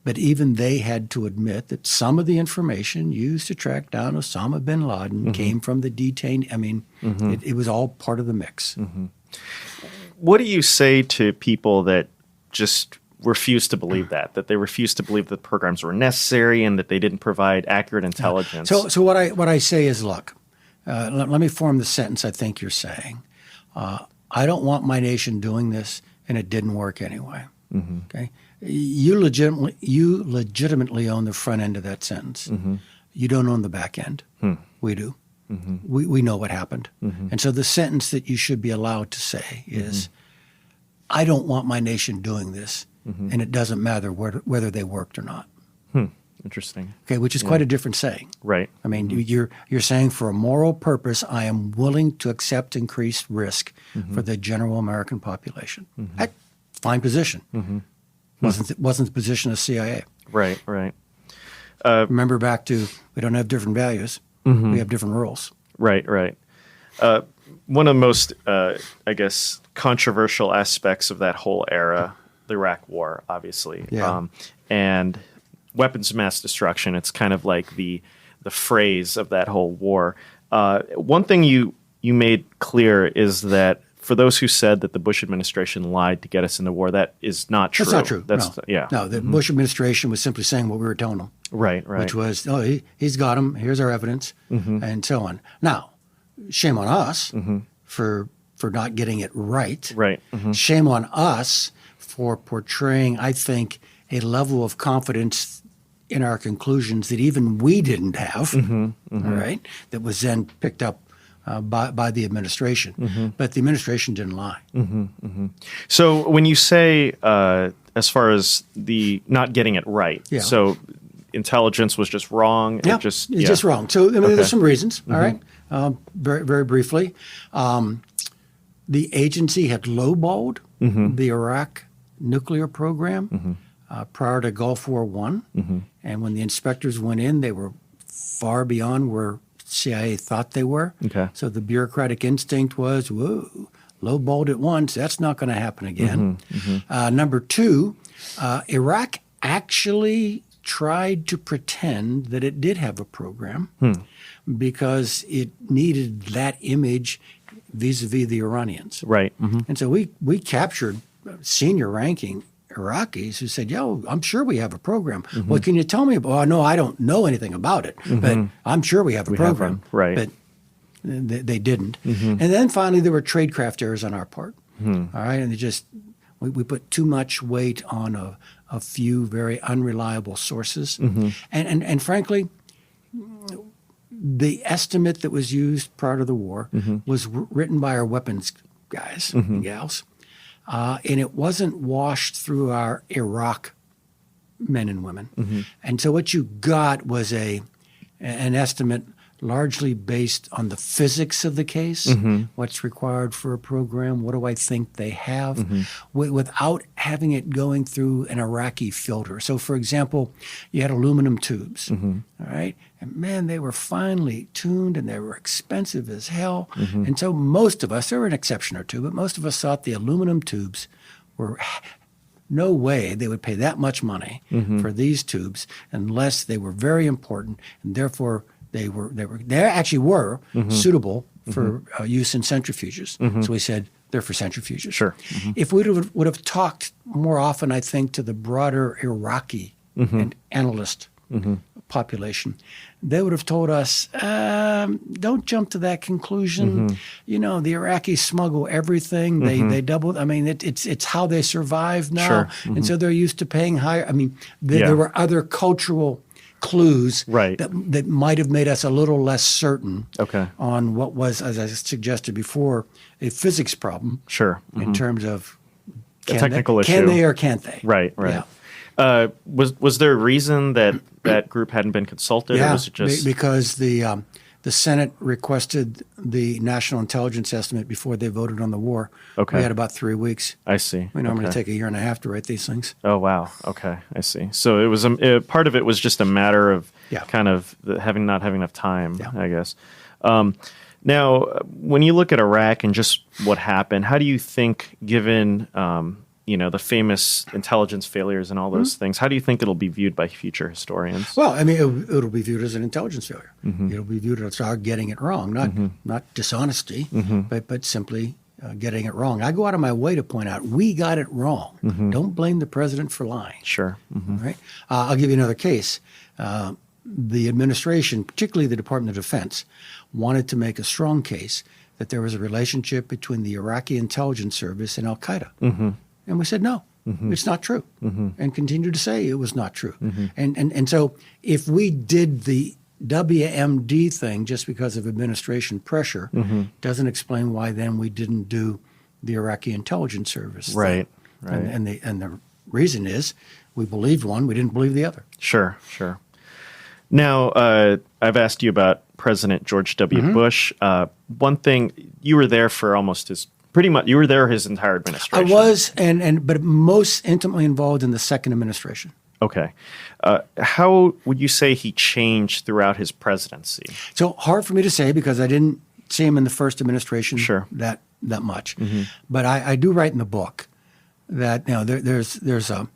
But even they had to admit that some of the information used to track down Osama bin Laden came from the detained. I mean, it was all part of the mix. What do you say to people that just refuse to believe that they refuse to believe that programs were necessary and that they didn't provide accurate intelligence? So what I say is, look, let me form the sentence I think you're saying. I don't want my nation doing this, and it didn't work anyway. Okay. You legitimately own the front end of that sentence. You don't own the back end. We do. We know what happened. And so the sentence that you should be allowed to say is, I don't want my nation doing this, and it doesn't matter whether they worked or not. Interesting. Okay, which is quite a different saying. Right. I mean, you're saying for a moral purpose, I am willing to accept increased risk for the general American population. Fine position. Wasn't the position of CIA. Right. Remember back to, we don't have different values. We have different rules. Right. One of the most, I guess, controversial aspects of that whole era, the Iraq War, obviously, and weapons of mass destruction. It's kind of like the phrase of that whole war. One thing you made clear is that for those who said that the Bush administration lied to get us in the war, that is not true. That's not true. No. No, the Bush administration was simply saying what we were telling them. Right. Which was, he's got them, here's our evidence, and so on. Now, shame on us for not getting it right. Right. Shame on us for portraying, I think, a level of confidence in our conclusions that even we didn't have, all right, that was then picked up by the administration. But the administration didn't lie. So when you say, as far as the not getting it right, so intelligence was just wrong? Yeah, it's just wrong. So there's some reasons, all right? Very, very briefly. The agency had lowballed the Iraq nuclear program prior to Gulf War I. And when the inspectors went in, they were far beyond where CIA thought they were. So the bureaucratic instinct was, whoa, lowballed it once, that's not going to happen again. Number two, Iraq actually tried to pretend that it did have a program because it needed that image vis-a-vis the Iranians. Right. And so we captured senior ranking Iraqis who said, yo, I'm sure we have a program. Well, can you tell me about, oh, no, I don't know anything about it, but I'm sure we have a program. Right. But they didn't. And then finally, there were tradecraft errors on our part. All right. And we put too much weight on a few very unreliable sources. And frankly, the estimate that was used prior to the war was written by our weapons guys and gals. And it wasn't washed through our Iraq men and women. And so what you got was an estimate largely based on the physics of the case, what's required for a program, what do I think they have, without having it going through an Iraqi filter. So, for example, you had aluminum tubes, all right? And man, they were finely tuned and they were expensive as hell. And so most of us, there were an exception or two, but most of us thought the aluminum tubes were no way they would pay that much money for these tubes unless they were very important, and therefore they actually were suitable for use in centrifuges. So we said they're for centrifuges. Sure. If we would have talked more often, I think, to the broader Iraqi and analyst population, they would have told us, don't jump to that conclusion. You know, the Iraqis smuggle everything. They double. I mean, it's how they survive now. And so they're used to paying higher. I mean, there were other cultural clues that might have made us a little less certain on what was, as I suggested before, a physics problem. In terms of a technical issue. Can they or can't they? Right. Yeah. Was there a reason that group hadn't been consulted? Yeah, or was it just because the Senate requested the national intelligence estimate before they voted on the war. We had about 3 weeks. I see. We normally take 1.5 years to write these things. Oh, wow. Okay, I see. So it was part of it was just a matter of kind of not having enough time, I guess. Now, when you look at Iraq and just what happened, how do you think, given the famous intelligence failures and all those things, how do you think it'll be viewed by future historians? Well, I mean, it'll be viewed as an intelligence failure. It'll be viewed as our getting it wrong, not dishonesty, but simply getting it wrong. I go out of my way to point out we got it wrong. Don't blame the president for lying. Sure. All right. I'll give you another case. The administration, particularly the Department of Defense, wanted to make a strong case that there was a relationship between the Iraqi intelligence service and al-Qaeda. And we said, no, it's not true, and continued to say it was not true. And so if we did the WMD thing just because of administration pressure, doesn't explain why then we didn't do the Iraqi intelligence service thing. Right. And the reason is we believed one, we didn't believe the other. Sure. Now, I've asked you about President George W. Bush. One thing, you were there for almost you were there his entire administration. I was, but most intimately involved in the second administration. Okay. How would you say he changed throughout his presidency? So hard for me to say because I didn't see him in the first administration that much. But I do write in the book that there's an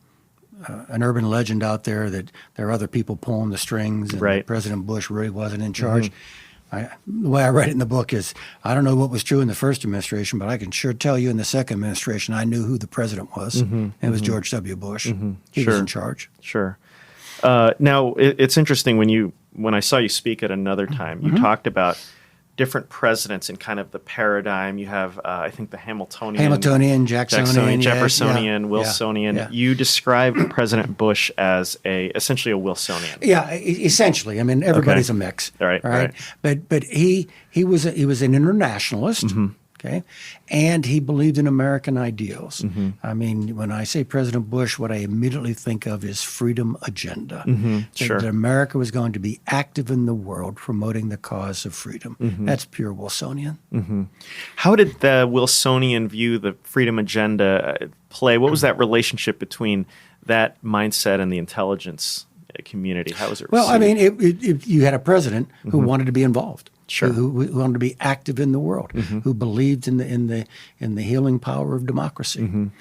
urban legend out there that there are other people pulling the strings and President Bush really wasn't in charge. The way I write it in the book is I don't know what was true in the first administration, but I can sure tell you in the second administration I knew who the president was. And it was George W. Bush. He was in charge. Sure. Now, it's interesting when I saw you speak at another time, you talked about different presidents in kind of the paradigm. You have, I think, the Hamiltonian, Jacksonian, Jeffersonian, yeah, Wilsonian. yeah. You described President Bush as essentially a Wilsonian. Yeah, essentially. I mean, everybody's a mix. Right. But he was an internationalist. Okay, and he believed in American ideals. I mean, when I say President Bush, what I immediately think of is freedom agenda. That America was going to be active in the world, promoting the cause of freedom. That's pure Wilsonian. How did the Wilsonian view, the freedom agenda, play? What was that relationship between that mindset and the intelligence community? How was it received? Well, I mean, you had a president who wanted to be involved. Sure. Who wanted to be active in the world, who believed in the healing power of democracy. All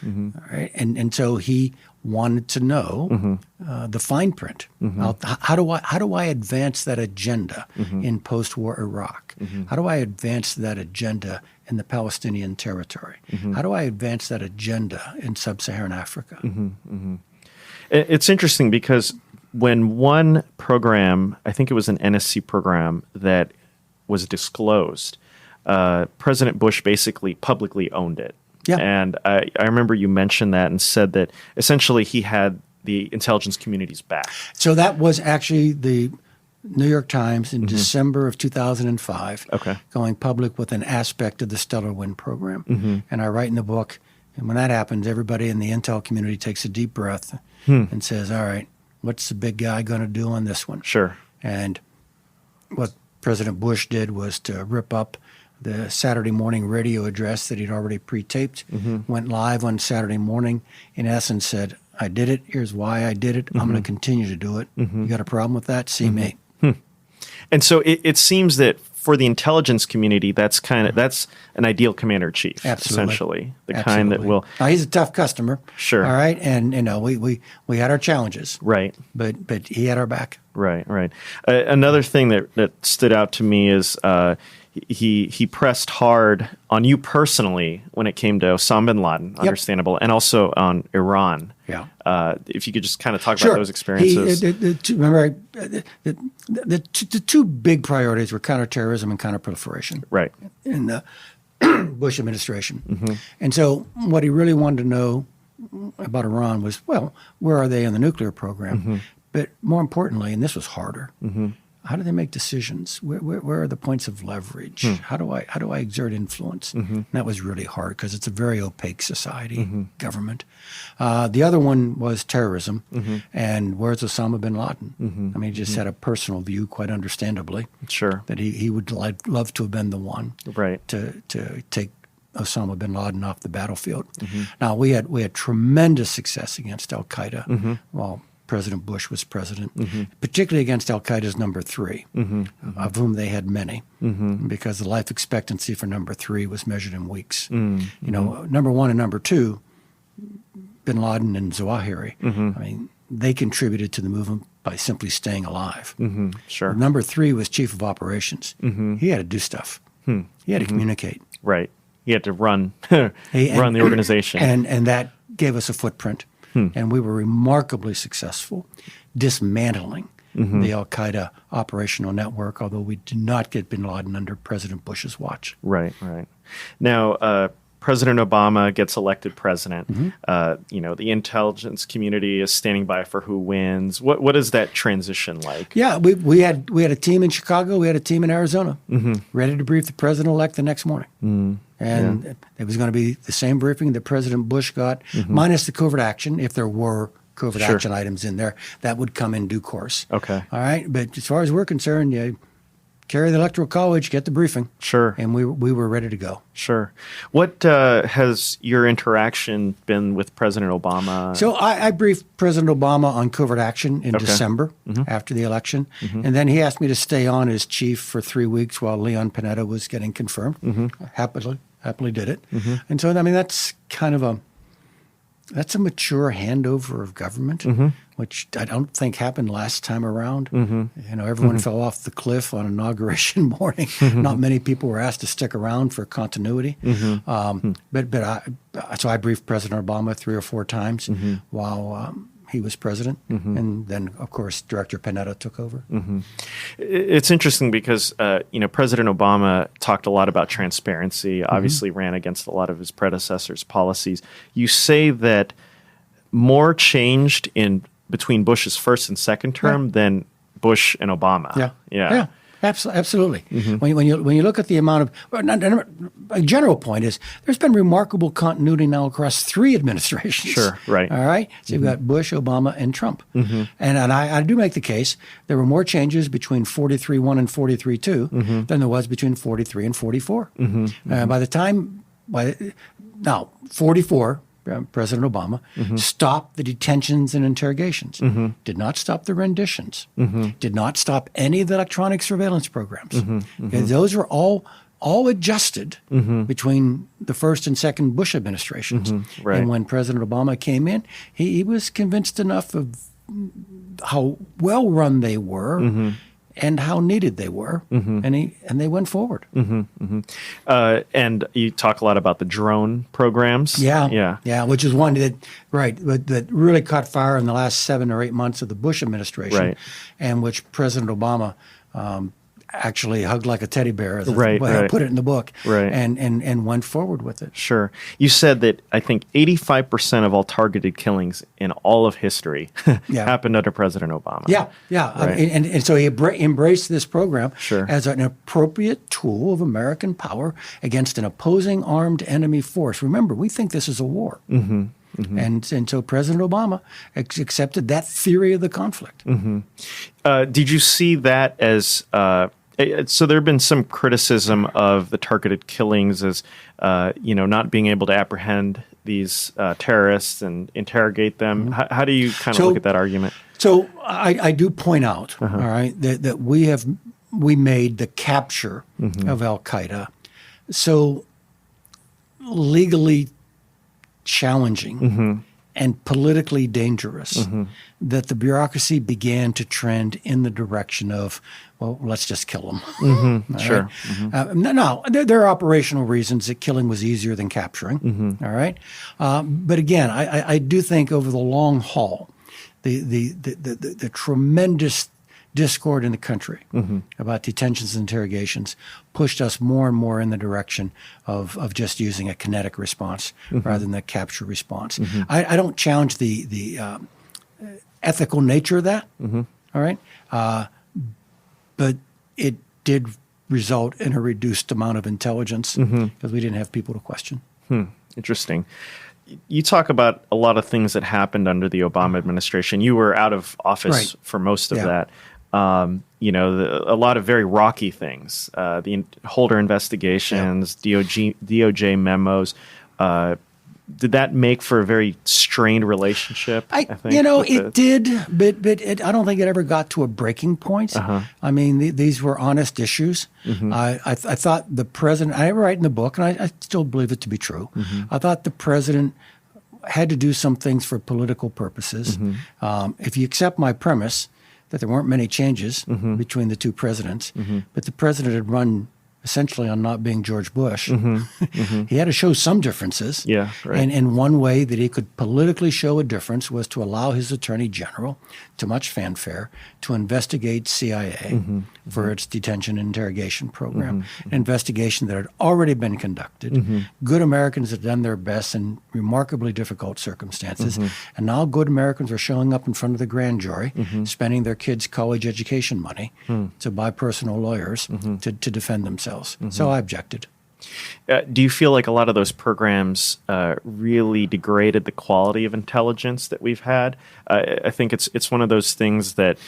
right, and so he wanted to know the fine print. How do I advance that agenda in post-war Iraq? How do I advance that agenda in the Palestinian territory? How do I advance that agenda in sub-Saharan Africa? It's interesting because when one program, I think it was an NSC program that was disclosed, President Bush basically publicly owned it. Yeah. And I remember you mentioned that and said that essentially he had the intelligence community's back. So that was actually the New York Times in December of 2005 going public with an aspect of the Stellar Wind program. And I write in the book, and when that happens, everybody in the intel community takes a deep breath and says, all right, what's the big guy going to do on this one? Sure. And what President Bush did was to rip up the Saturday morning radio address that he'd already pre-taped, went live on Saturday morning, in essence said, I did it, here's why I did it, I'm going to continue to do it. You got a problem with that? See me. And so it seems that for the intelligence community, that's an ideal commander-in-chief, essentially. The kind that will... Now, he's a tough customer. Sure. All right, and we had our challenges. Right. But he had our back. Right. Another thing that stood out to me is he pressed hard on you personally when it came to Osama bin Laden, understandable, and also on Iran. Yeah. If you could just kind of talk about those experiences. The two big priorities were counterterrorism and counterproliferation. Right. In the Bush administration. And so what he really wanted to know about Iran was, well, where are they in the nuclear program? But more importantly, and this was harder, how do they make decisions? Where are the points of leverage? How do I exert influence? And that was really hard because it's a very opaque society, government. The other one was terrorism, and where's Osama bin Laden? I mean, he just had a personal view, quite understandably, that he would love to have been the one to take Osama bin Laden off the battlefield. Now we had tremendous success against Al Qaeda while President Bush was president, particularly against Al Qaeda's number 3, of whom they had many, because the life expectancy for number 3 was measured in weeks. You know, number 1 and number 2, bin Laden and Zawahiri, I mean, they contributed to the movement by simply staying alive. Sure. Number 3 was chief of operations. He had to do stuff. He had to communicate. Right. He had to run the organization. And that gave us a footprint. And we were remarkably successful dismantling the al-Qaeda operational network, although we did not get bin Laden under President Bush's watch. Right. Now, President Obama gets elected president. You know, the intelligence community is standing by for who wins. What is that transition like? Yeah, we had a team in Chicago. We had a team in Arizona ready to brief the president-elect the next morning. And it was going to be the same briefing that President Bush got, minus the covert action, if there were covert action items in there, that would come in due course. Okay. All right, but as far as we're concerned, you carry the Electoral College, get the briefing. Sure. And we were ready to go. Sure. What has your interaction been with President Obama? So I briefed President Obama on covert action in December after the election. And then he asked me to stay on as chief for 3 weeks while Leon Panetta was getting confirmed. Happily did it. And so, I mean, that's kind of a mature handover of government, which I don't think happened last time around. You know, everyone fell off the cliff on inauguration morning. Not many people were asked to stick around for continuity. So I briefed President Obama 3 or 4 times while he was president. And then, of course, Director Panetta took over. It's interesting because, President Obama talked a lot about transparency, obviously ran against a lot of his predecessors' policies. You say that more changed between Bush's first and second term than Bush and Obama. Yeah. Absolutely. When you look at the amount of, a general point is there's been remarkable continuity now across 3 administrations. Sure, right. All right. So you've got Bush, Obama, and Trump. And I do make the case there were more changes between 43-1 and 43-2 than there was between 43 and 44. Now 44. President Obama stopped the detentions and interrogations, did not stop the renditions, did not stop any of the electronic surveillance programs. Okay, those were all adjusted between the first and second Bush administrations. Right. And when President Obama came in, he was convinced enough of how well run they were and how needed they were, and they went forward. And you talk a lot about the drone programs. Yeah, which is one that really caught fire in the last 7 or 8 months of the Bush administration, and which President Obama actually hugged like a teddy bear, as I put it in the book, and went forward with it. Sure. You said that I think 85% of all targeted killings in all of history happened under President Obama. Yeah. Right. And so he embraced this program Sure. as an appropriate tool of American power against an opposing armed enemy force. Remember, we think this is a war. And so President Obama accepted that theory of the conflict. Did you see that as so there have been some criticism of the targeted killings as not being able to apprehend these terrorists and interrogate them. How do you kind of look at that argument? So I do point out, all right, that we made the capture of Al Qaeda so legally challenging and politically dangerous that the bureaucracy began to trend in the direction of, well, let's just kill them. Sure. No, there are operational reasons that killing was easier than capturing. All right. But again, I do think over the long haul, the tremendous discord in the country about detentions and interrogations pushed us more and more in the direction of just using a kinetic response rather than the capture response. I don't challenge the ethical nature of that, all right? But it did result in a reduced amount of intelligence because we didn't have people to question. Interesting. You talk about a lot of things that happened under the Obama administration. You were out of office for most of that. A lot of very rocky things, the Holder investigations, DOJ memos. Did that make for a very strained relationship? I think, it did, but I don't think it ever got to a breaking point. I mean, these were honest issues. I thought the president, I write in the book, and I still believe it to be true, I thought the president had to do some things for political purposes. If you accept my premise that there weren't many changes between the two presidents, but the president had run essentially on not being George Bush. He had to show some differences. And one way that he could politically show a difference was to allow his attorney general, to much fanfare, to investigate CIA for its detention and interrogation program, an investigation that had already been conducted. Good Americans had done their best in remarkably difficult circumstances, and now good Americans are showing up in front of the grand jury, spending their kids' college education money to buy personal lawyers to defend themselves. So I objected. Do you feel like a lot of those programs really degraded the quality of intelligence that we've had? I think it's one of those things that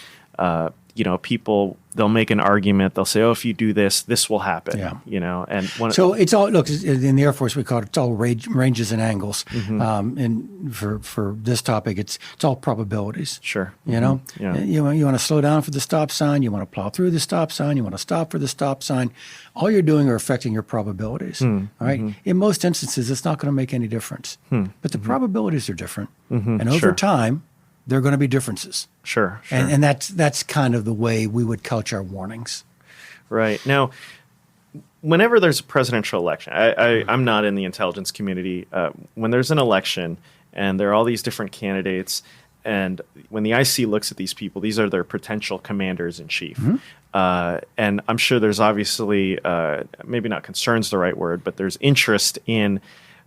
people, they'll make an argument. They'll say, "Oh, if you do this, this will happen." And so it's all, look, in the Air Force we call it's all ranges and angles. And for this topic, it's all probabilities. Sure. You want to slow down for the stop sign. You want to plow through the stop sign. You want to stop for the stop sign. All you're doing are affecting your probabilities. All right. In most instances, it's not going to make any difference. But the probabilities are different, and over time, there are going to be differences. Sure. And that's kind of the way we would couch our warnings. Right. Now, whenever there's a presidential election, I'm not in the intelligence community. When there's an election and there are all these different candidates, And when the IC looks at these people, these are their potential commanders in chief. And I'm sure there's obviously, maybe not concern's the right word, but there's interest in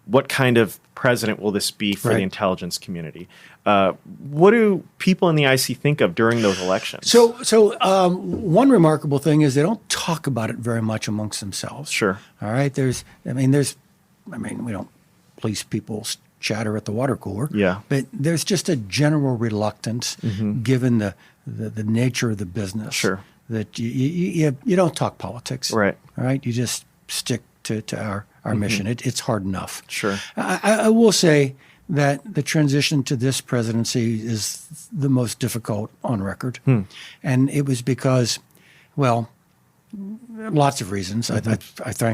what kind of president will this be for the intelligence community. What do people in the IC think of during those elections? So one remarkable thing is they don't talk about it very much amongst themselves. Sure. All right. We don't police people's chatter at the water cooler. Yeah. But there's just a general reluctance, given the nature of the business. Sure. That you don't talk politics. Right. All right. You just stick to our mission. It's hard enough. Sure. I will say that the transition to this presidency is the most difficult on record. And it was because, well, lots of reasons. I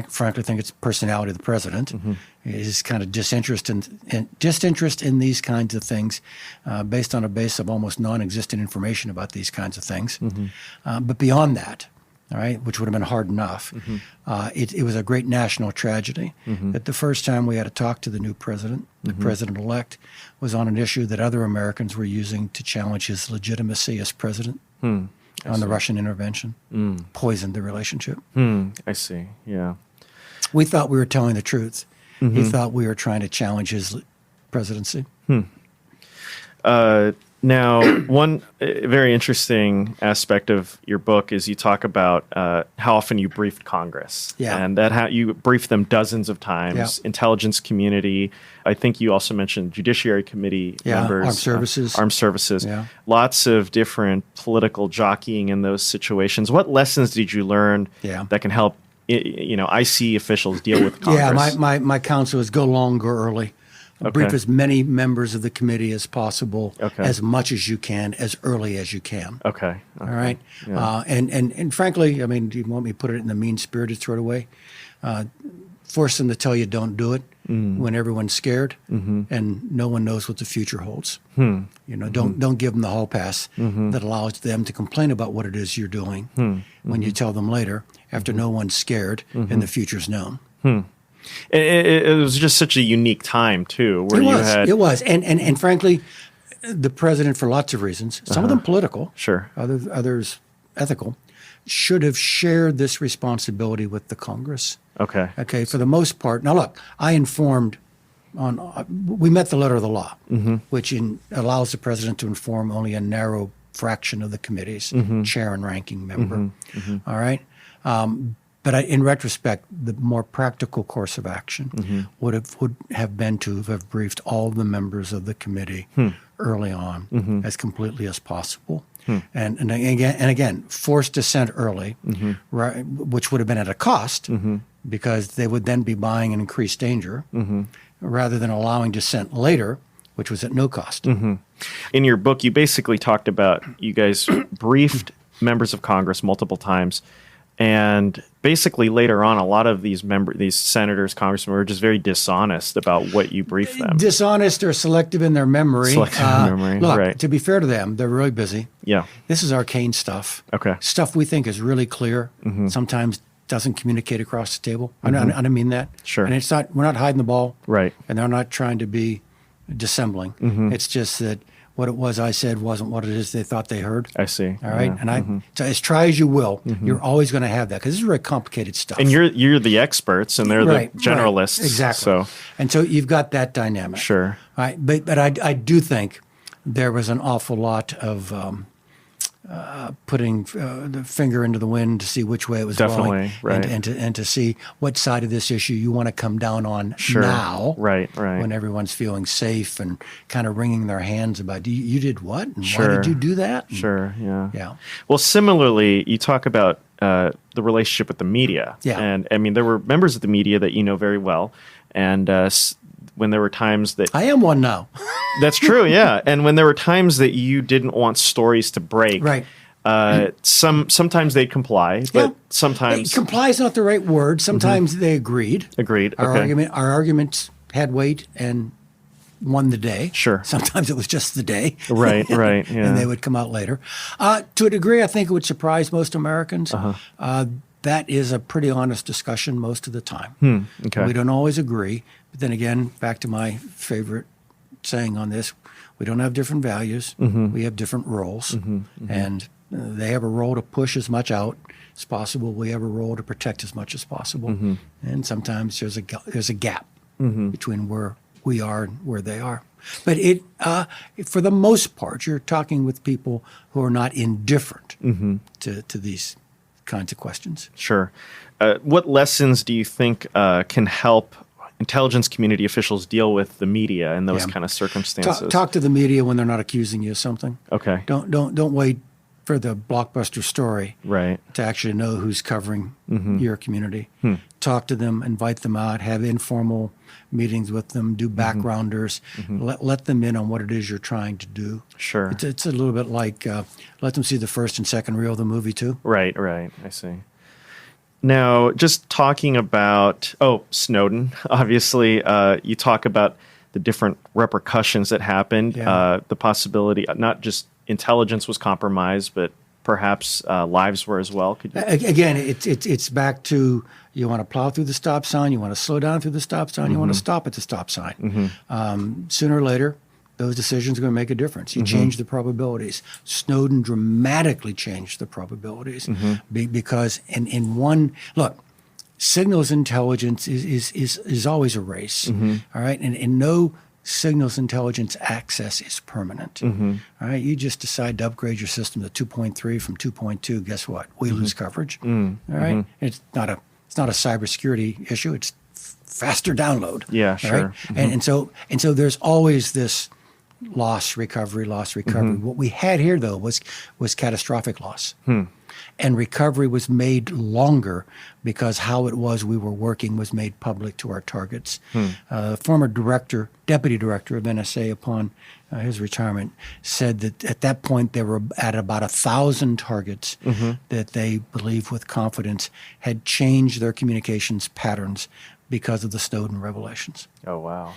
frankly think it's personality of the president. His kind of disinterest in these kinds of things, based on a base of almost non-existent information about these kinds of things. But beyond that, all right, which would have been hard enough, it was a great national tragedy that the first time we had to talk to the new president, the president-elect, was on an issue that other Americans were using to challenge his legitimacy as president. On the Russian intervention, poisoned the relationship. I see, yeah. We thought we were telling the truth. He thought we were trying to challenge his presidency. Now, one very interesting aspect of your book is you talk about how often you briefed Congress. Yeah. And that how you briefed them dozens of times, intelligence community. I think you also mentioned Judiciary Committee members. Armed Services. Yeah. Lots of different political jockeying in those situations. What lessons did you learn that can help IC officials deal with Congress? Yeah, my counsel is go long, go early. Brief as many members of the committee as possible, as much as you can, as early as you can. Okay. All right. Yeah. And frankly, I mean, do you want me to put it in the mean-spirited sort of way? Force them to tell you don't do it when everyone's scared and no one knows what the future holds. Don't give them the hall pass that allows them to complain about what it is you're doing when you tell them later, after no one's scared and the future's known. It was just such a unique time, too. Where It was. And frankly, the president, for lots of reasons, some of them political, others ethical, should have shared this responsibility with the Congress. Okay, for the most part. Now, look, I informed we met the letter of the law, which allows the president to inform only a narrow fraction of the committees, chair and ranking member. All right? But in retrospect, the more practical course of action would have been to have briefed all the members of the committee early on, as completely as possible, and again, forced dissent early, right, which would have been at a cost because they would then be buying an increased danger, rather than allowing dissent later, which was at no cost. In your book, you basically talked about you guys briefed members of Congress multiple times. And basically, later on, a lot of these senators, congressmen, were just very dishonest about what you briefed them. Dishonest or selective in their memory. Look, to be fair to them, they're really busy. Yeah. This is arcane stuff. Okay. Stuff we think is really clear. Sometimes doesn't communicate across the table. I don't mean that. Sure. And we're not hiding the ball. Right. And they're not trying to be dissembling. It's just that what it was I said wasn't what it is they thought they heard. I see. All right. And so as try as you will, you're always going to have that because this is very complicated stuff. And you're the experts and they're the generalists. Right. Exactly. So you've got that dynamic. Sure. Right. But I do think there was an awful lot of putting the finger into the wind to see which way it was Definitely, blowing, right. and to see what side of this issue you want to come down on now, right, when everyone's feeling safe and kind of wringing their hands about you did what and why did you do that? And, yeah. Well, similarly, you talk about the relationship with the media, and I mean there were members of the media that you know very well, and when there were times that I am one now. That's true, yeah. And when there were times that you didn't want stories to break, right? Sometimes they'd comply, but sometimes comply is not the right word. Sometimes they agreed. Our arguments had weight and won the day. Sure. Sometimes it was just the day. Right. Yeah. And they would come out later. To a degree, I think it would surprise most Americans. That is a pretty honest discussion most of the time. Okay. We don't always agree. But then again, back to my favorite saying on this, we don't have different values. We have different roles. And they have a role to push as much out as possible. We have a role to protect as much as possible. And sometimes there's a gap between where we are and where they are. But for the most part, you're talking with people who are not indifferent to these kinds of questions. Sure. What lessons do you think can help intelligence community officials deal with the media in those kind of circumstances? Talk to the media when they're not accusing you of something. Okay. Don't wait for the blockbuster story right. to actually know who's covering your community. Talk to them, invite them out, have informal meetings with them, do backgrounders, let them in on what it is you're trying to do. Sure. It's a little bit like let them see the first and second reel of the movie too. Right. I see. Now, just talking about, Snowden, obviously, you talk about the different repercussions that happened, the possibility, not just intelligence was compromised, but perhaps lives were as well. Could you... Again, it's back to you want to plow through the stop sign, you want to slow down through the stop sign, you want to stop at the stop sign. Sooner or later, those decisions are going to make a difference. You change the probabilities. Snowden dramatically changed the probabilities because in one look, signals intelligence is always a race. All right, and no signals intelligence access is permanent. All right, you just decide to upgrade your system to 2.3 from 2.2. Guess what? We lose coverage. All right, it's not a cybersecurity issue. It's faster download. Yeah, sure. Right? And so there's always this loss, recovery. What we had here, though, was catastrophic loss. And recovery was made longer because how it was we were working was made public to our targets. Former deputy director of NSA, upon his retirement, said that at that point they were at about 1,000 targets that they believe with confidence had changed their communications patterns because of the Snowden revelations. Oh, wow.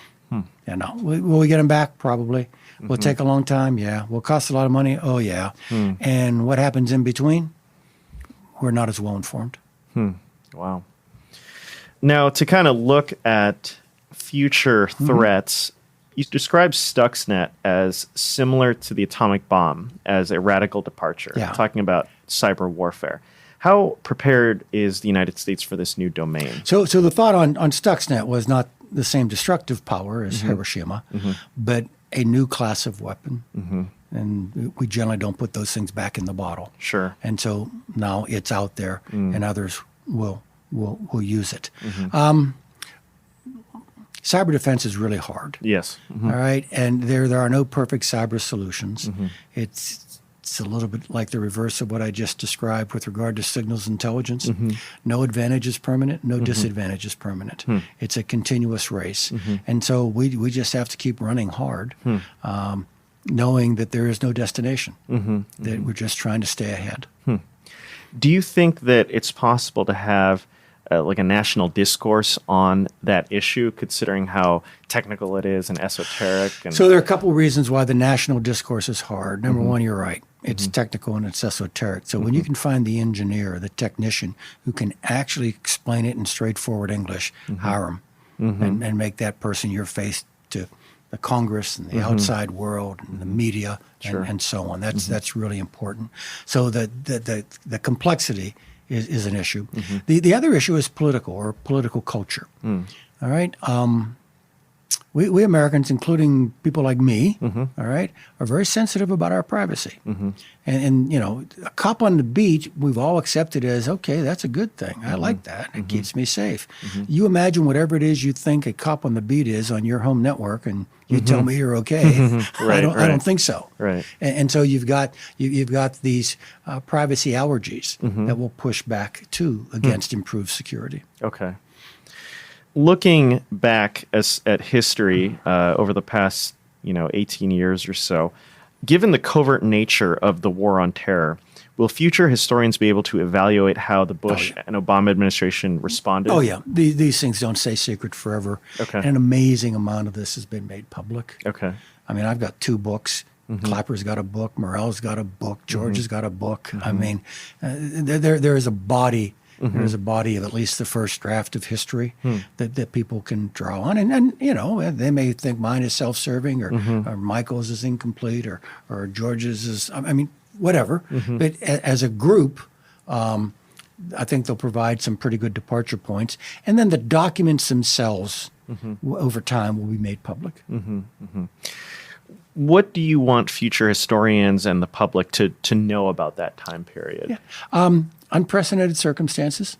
Yeah, no. Will we get them back? Probably. Will it take a long time? Yeah. Will it cost a lot of money? Oh, yeah. And what happens in between? We're not as well informed. Wow. Now, to kind of look at future threats, you describe Stuxnet as similar to the atomic bomb as a radical departure, talking about cyber warfare. How prepared is the United States for this new domain? So the thought on Stuxnet was not the same destructive power as Hiroshima, but a new class of weapon. And we generally don't put those things back in the bottle. Sure. And so now it's out there, and others will use it. Cyber defense is really hard. Yes. All right, and there are no perfect cyber solutions. It's a little bit like the reverse of what I just described with regard to signals intelligence. No advantage is permanent, no disadvantage is permanent. It's a continuous race. And so we just have to keep running hard, knowing that there is no destination, that we're just trying to stay ahead. Do you think that it's possible to have like a national discourse on that issue, considering how technical it is and esoteric? So there are a couple of reasons why the national discourse is hard. Number one, you're right. It's technical and it's esoteric. So when you can find the engineer, the technician, who can actually explain it in straightforward English, hire them and make that person your face to the Congress and the outside world and the media and so on. That's really important. So the complexity is an issue. The other issue is political culture. All right. We Americans, including people like me, all right, are very sensitive about our privacy. And a cop on the beat, we've all accepted as, okay, that's a good thing. I like that. It keeps me safe. You imagine whatever it is you think a cop on the beat is on your home network, and you tell me you're okay. I don't think so. Right. And so you've got these privacy allergies that will push back too against improved security. Okay. Looking back at history over the past 18 years or so, given the covert nature of the war on terror, will future historians be able to evaluate how the Bush and Obama administration responded? Oh, yeah. These things don't stay secret forever. Okay. And an amazing amount of this has been made public. Okay. I mean, I've got 2 books. Clapper's got a book. Morell's got a book. George has got a book. I mean, there is a body There's a body of at least the first draft of history that people can draw on. And, you know, they may think mine is self-serving or Michael's is incomplete or George's is, I mean, whatever. But as a group, I think they'll provide some pretty good departure points. And then the documents themselves over time will be made public. What do you want future historians and the public to know about that time period? Unprecedented circumstances.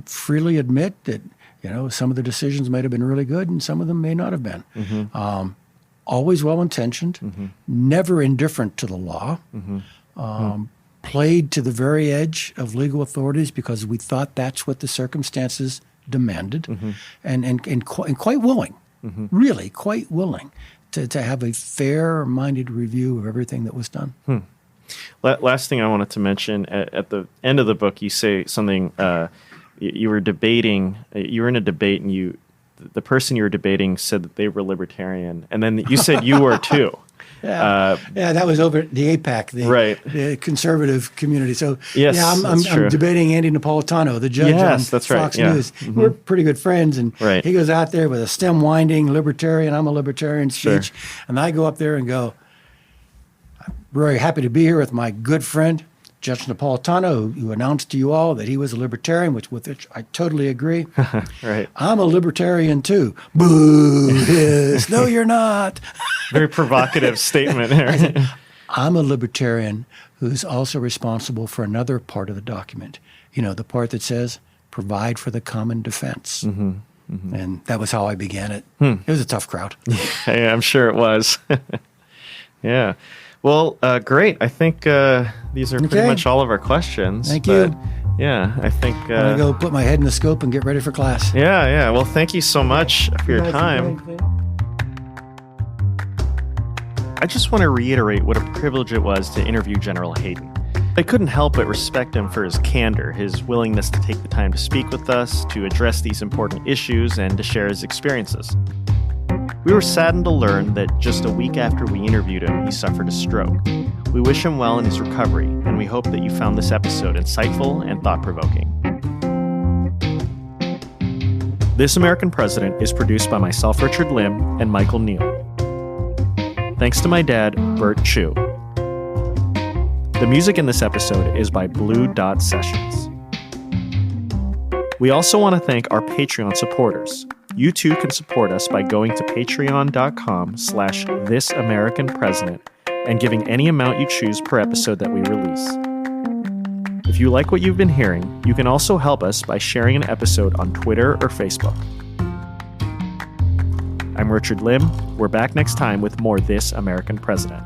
Freely admit that, you know, some of the decisions might have been really good and some of them may not have been. Always well-intentioned, never indifferent to the law, played to the very edge of legal authorities because we thought that's what the circumstances demanded, and quite willing, really quite willing to have a fair-minded review of everything that was done. Last thing I wanted to mention, at the end of the book, you say something, you were debating, you were in a debate, and the person you were debating said that they were libertarian, and then you said you were too. That was over at the APAC, the conservative community. So yes, I'm debating Andy Napolitano, the judge on Fox News. We're pretty good friends, and he goes out there with a stem-winding libertarian, I'm a libertarian speech, and I go up there and go, I'm very happy to be here with my good friend, Judge Napolitano, who announced to you all that he was a libertarian, with which I totally agree. I'm a libertarian too. Boo! Yes. No, you're not. Very provocative statement here. I'm a libertarian who's also responsible for another part of the document. You know, the part that says, provide for the common defense. And that was how I began it. It was a tough crowd. Yeah, I'm sure it was. Yeah. Well, great. I think these are pretty much all of our questions. Thank you. Yeah, I think... I'm going to go put my head in the scope and get ready for class. Yeah. Well, thank you so much for your time. I just want to reiterate what a privilege it was to interview General Hayden. I couldn't help but respect him for his candor, his willingness to take the time to speak with us, to address these important issues, and to share his experiences. We were saddened to learn that just a week after we interviewed him, he suffered a stroke. We wish him well in his recovery, and we hope that you found this episode insightful and thought-provoking. This American President is produced by myself, Richard Lim, and Michael Neal. Thanks to my dad, Bert Chu. The music in this episode is by Blue Dot Sessions. We also want to thank our Patreon supporters. You too can support us by going to patreon.com/thisamericanpresident and giving any amount you choose per episode that we release. If you like what you've been hearing, you can also help us by sharing an episode on Twitter or Facebook. I'm Richard Lim. We're back next time with more This American President.